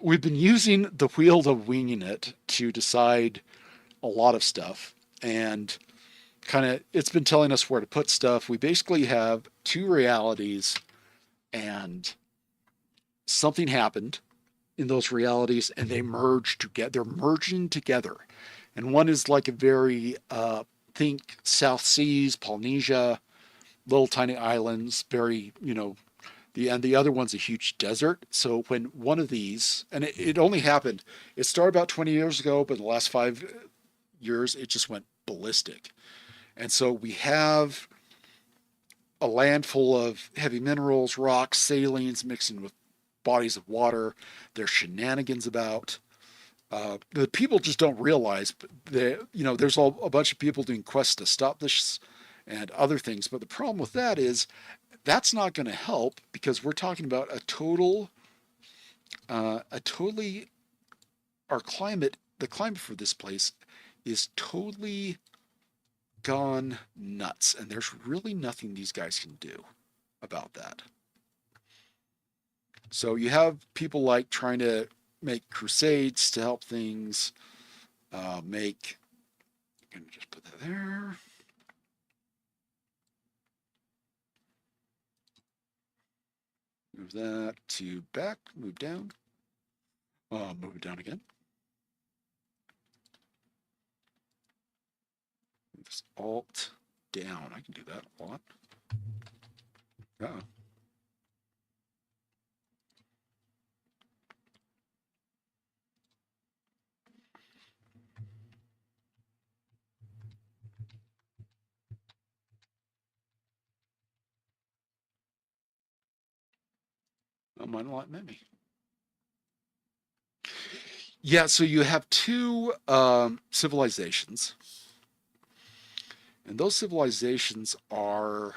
We've been using the wheel of winging it to decide a lot of stuff, and kind of it's been telling us where to put stuff. We basically have two realities, and something happened in those realities, and they merged together. They're merging together, and one is like a very think South Seas, Polynesia, little tiny islands, very the other one's a huge desert. So when one of these, and it only happened, it started about 20 years ago, but in the last 5 years, it just went ballistic. And so we have a land full of heavy minerals, rocks, salines mixing with bodies of water. There's shenanigans about. The people just don't realize that, there's a bunch of people doing quests to stop this and other things. But the problem with that is that's not going to help, because we're talking about our climate, the climate for this place is totally gone nuts, and there's really nothing these guys can do about that. So you have people like trying to make crusades to help things make. I'm gonna just put that there. Move that to back. Move down. Move it down again. Move this alt down. I can do that a lot. Uh-oh. Oh, mine will not let me. Yeah, so you have two civilizations, and those civilizations are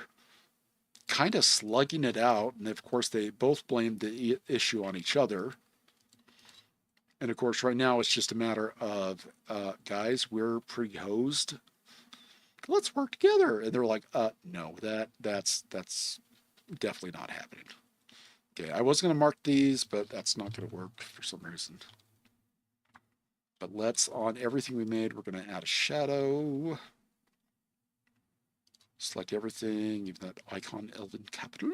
kind of slugging it out. And of course, they both blame the issue on each other. And of course, right now it's just a matter of, guys, we're pretty hosed. Let's work together. And they're like, no, that's definitely not happening. Okay, I was going to mark these, but that's not going to work for some reason. But let's, on everything we made, we're going to add a shadow. Select everything, even that icon Elven capital.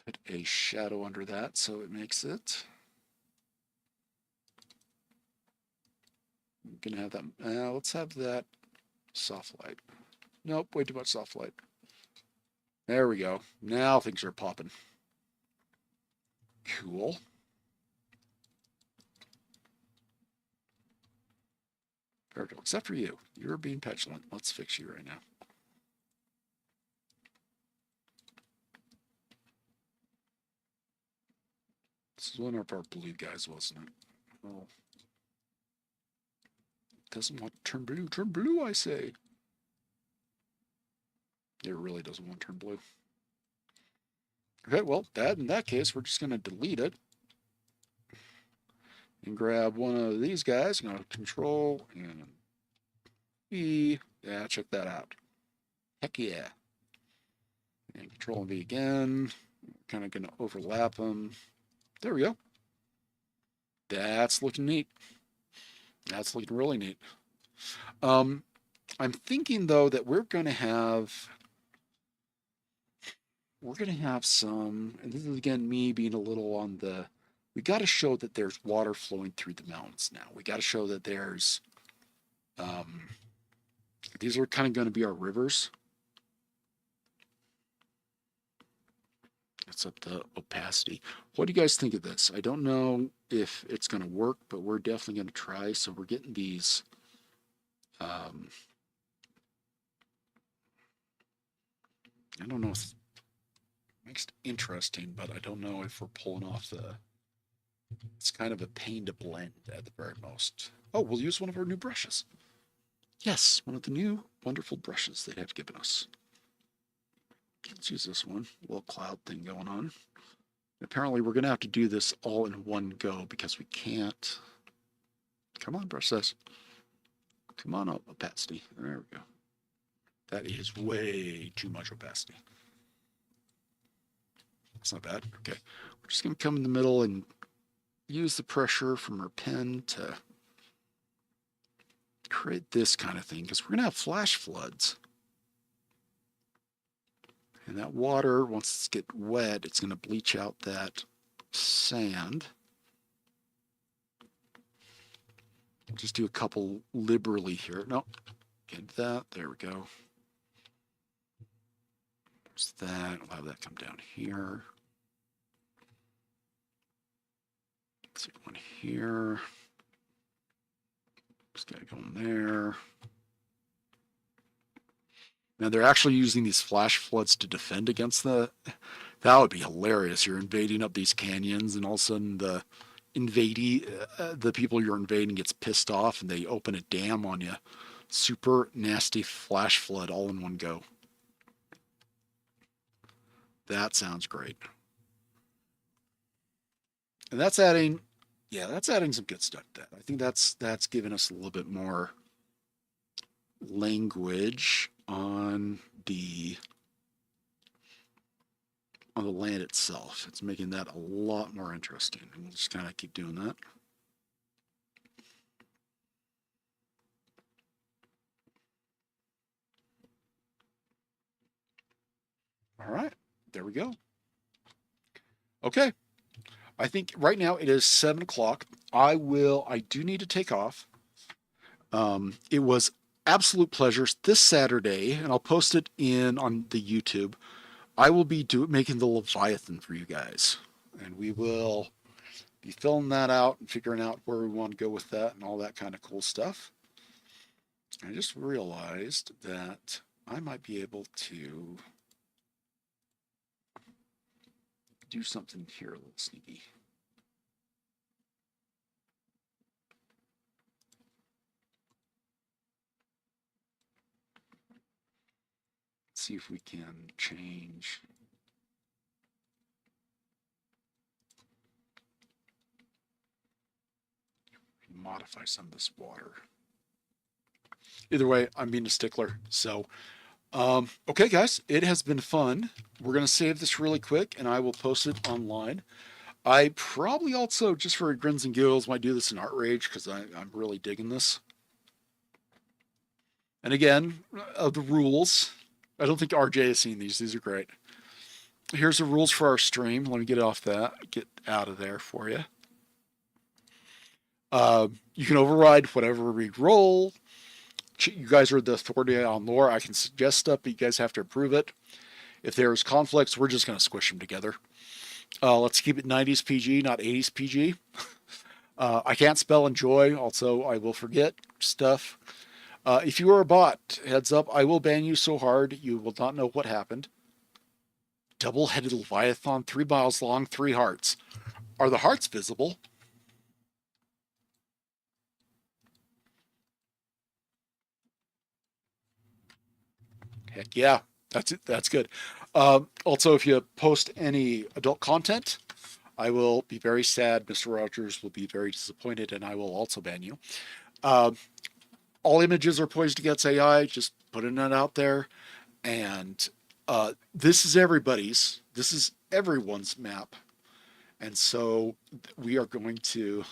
Put a shadow under that so it makes it. I'm going to have that. Let's have that soft light. Nope, way too much soft light. There we go. Now things are popping. Cool. Perfect. Except for you. You're being petulant. Let's fix you right now. This is one of our blue guys, wasn't it? Oh. It doesn't want to turn blue. Turn blue, I say. It really doesn't want to turn blue. Okay, well, in that case, we're just going to delete it. And grab one of these guys. I'm going to control and V. Yeah, check that out. Heck yeah. And control and V again. Kind of going to overlap them. There we go. That's looking neat. That's looking really neat. I'm thinking though that we're going to have some, and this is again me being a little on the, we got to show that there's water flowing through the mountains now. We got to show that there's, these are kind of going to be our rivers. It's up to opacity. What do you guys think of this? I don't know if it's going to work, but we're definitely going to try. So we're getting these, I don't know if it makes it interesting, but I don't know if we're pulling off it's kind of a pain to blend at the very most. Oh, we'll use one of our new brushes. Yes, one of the new wonderful brushes they have given us. Let's use this one. A little cloud thing going on. Apparently, we're going to have to do this all in one go because we can't. Come on, brush this. Come on up, opacity. There we go. That is way too much opacity. That's not bad. Okay. We're just going to come in the middle and use the pressure from our pen to create this kind of thing because we're going to have flash floods. And that water, once it's get wet, it's going to bleach out that sand. Just do a couple liberally here. No, get that. There we go. There's that. We'll have that come down here. Let's see one here. Just got to go in there. Now they're actually using these flash floods to defend against that would be hilarious. You're invading up these canyons and all of a sudden the people you're invading gets pissed off and they open a dam on you. Super nasty flash flood all in one go. That sounds great. And that's adding Yeah, that's adding some good stuff to that. I think that's giving us a little bit more language on the land itself. It's making that a lot more interesting. We'll just kind of keep doing that. All right, there we go. Okay, I think right now it is 7 o'clock. I do need to take off. It was absolute pleasures this Saturday, and I'll post it in on the YouTube. I will be making the Leviathan for you guys, and we will be filling that out and figuring out where we want to go with that and all that kind of cool stuff. I just realized that I might be able to do something here a little sneaky. Let's see if we can change. Modify some of this water. Either way, I'm being a stickler. So, okay, guys, it has been fun. We're going to save this really quick and I will post it online. I probably also, just for grins and giggles, might do this in Art Rage because I'm really digging this. And again, the rules. I don't think RJ has seen these. These are great. Here's the rules for our stream. Let me get out of there for you. You can override whatever we roll. You guys are the authority on lore. I can suggest stuff, but you guys have to approve it. If there's conflicts, we're just going to squish them together. Let's keep it 90s PG, not 80s PG. I can't spell enjoy, also, I will forget stuff. If you are a bot, heads up, I will ban you so hard you will not know what happened. Double-headed Leviathan, 3 miles long, 3 hearts. Are the hearts visible? Heck yeah, that's it. That's good. Also, if you post any adult content, I will be very sad. Mr. Rogers will be very disappointed, and I will also ban you. Uh, all images are poised against AI. Just putting that out there. And this is everybody's. This is everyone's map. And so we are going to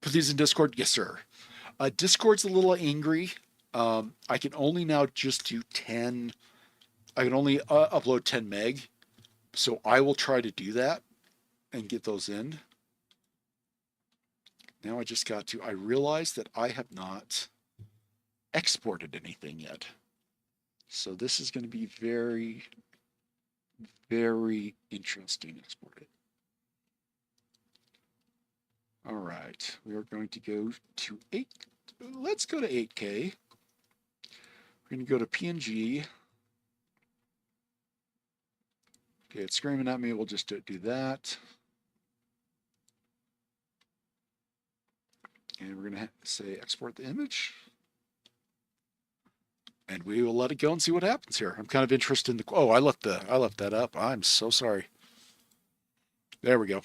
put these in Discord. Yes, sir. Discord's a little angry. I can only now just do 10. I can only upload 10 meg. So I will try to do that and get those in. Now I realize that I have not exported anything yet. So this is going to be very, very interesting exported. All right, we are going to go to 8. Let's go to 8K. We're going to go to PNG. Okay, it's screaming at me. We'll just do that. And we're going to say export the image. And we will let it go and see what happens here. I'm kind of interested in the. Oh, I left that up. I'm so sorry. There we go.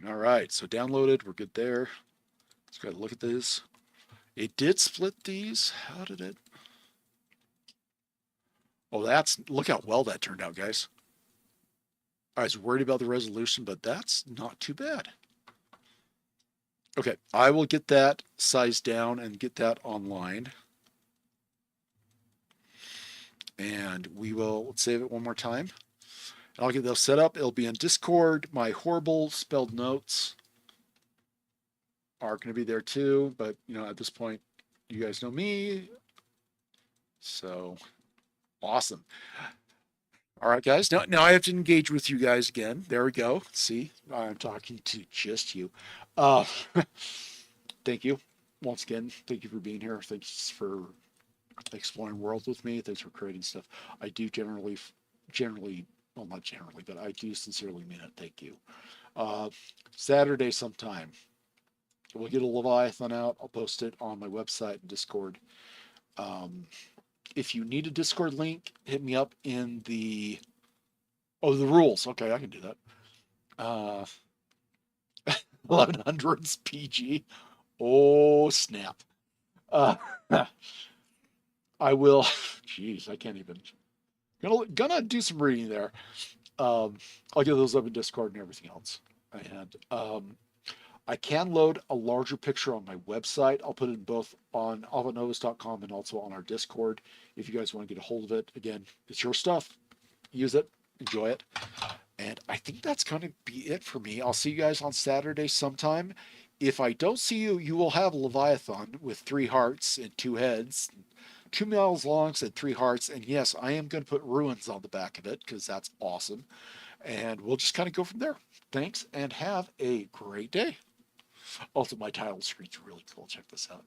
All right, so downloaded. We're good there. Let's go ahead and look at this. It did split these. How did it? Oh, look how well that turned out, guys. I was worried about the resolution, but that's not too bad. Okay, I will get that sized down and get that online. And let's save it one more time. I'll get those set up. It'll be in Discord. My horrible spelled notes are going to be there too. But, at this point, you guys know me. So, awesome. All right, guys. Now I have to engage with you guys again. There we go. See, I'm talking to just you. Uh, thank you once again. Thank you for being here. Thanks for exploring worlds with me. Thanks for creating stuff. I do generally, well, not generally, but I do sincerely mean it. Thank you. Saturday sometime, we'll get a Leviathan out. I'll post it on my website and Discord. If you need a Discord link, hit me up in the rules. Okay, I can do that. 1100s PG. Oh snap! Uh, I will. Jeez, I can't even. Gonna do some reading there. Um, I'll get those up in Discord and everything else. And I can load a larger picture on my website. I'll put it both on avantnovis.com and also on our Discord. If you guys want to get a hold of it, again, it's your stuff. Use it, enjoy it. And I think that's going to be it for me. I'll see you guys on Saturday sometime. If I don't see you, you will have a Leviathan with 3 hearts and 2 heads, 2 miles long and 3 hearts. And yes, I am going to put ruins on the back of it because that's awesome. And we'll just kind of go from there. Thanks and have a great day. Also, my title screen's really cool. Check this out.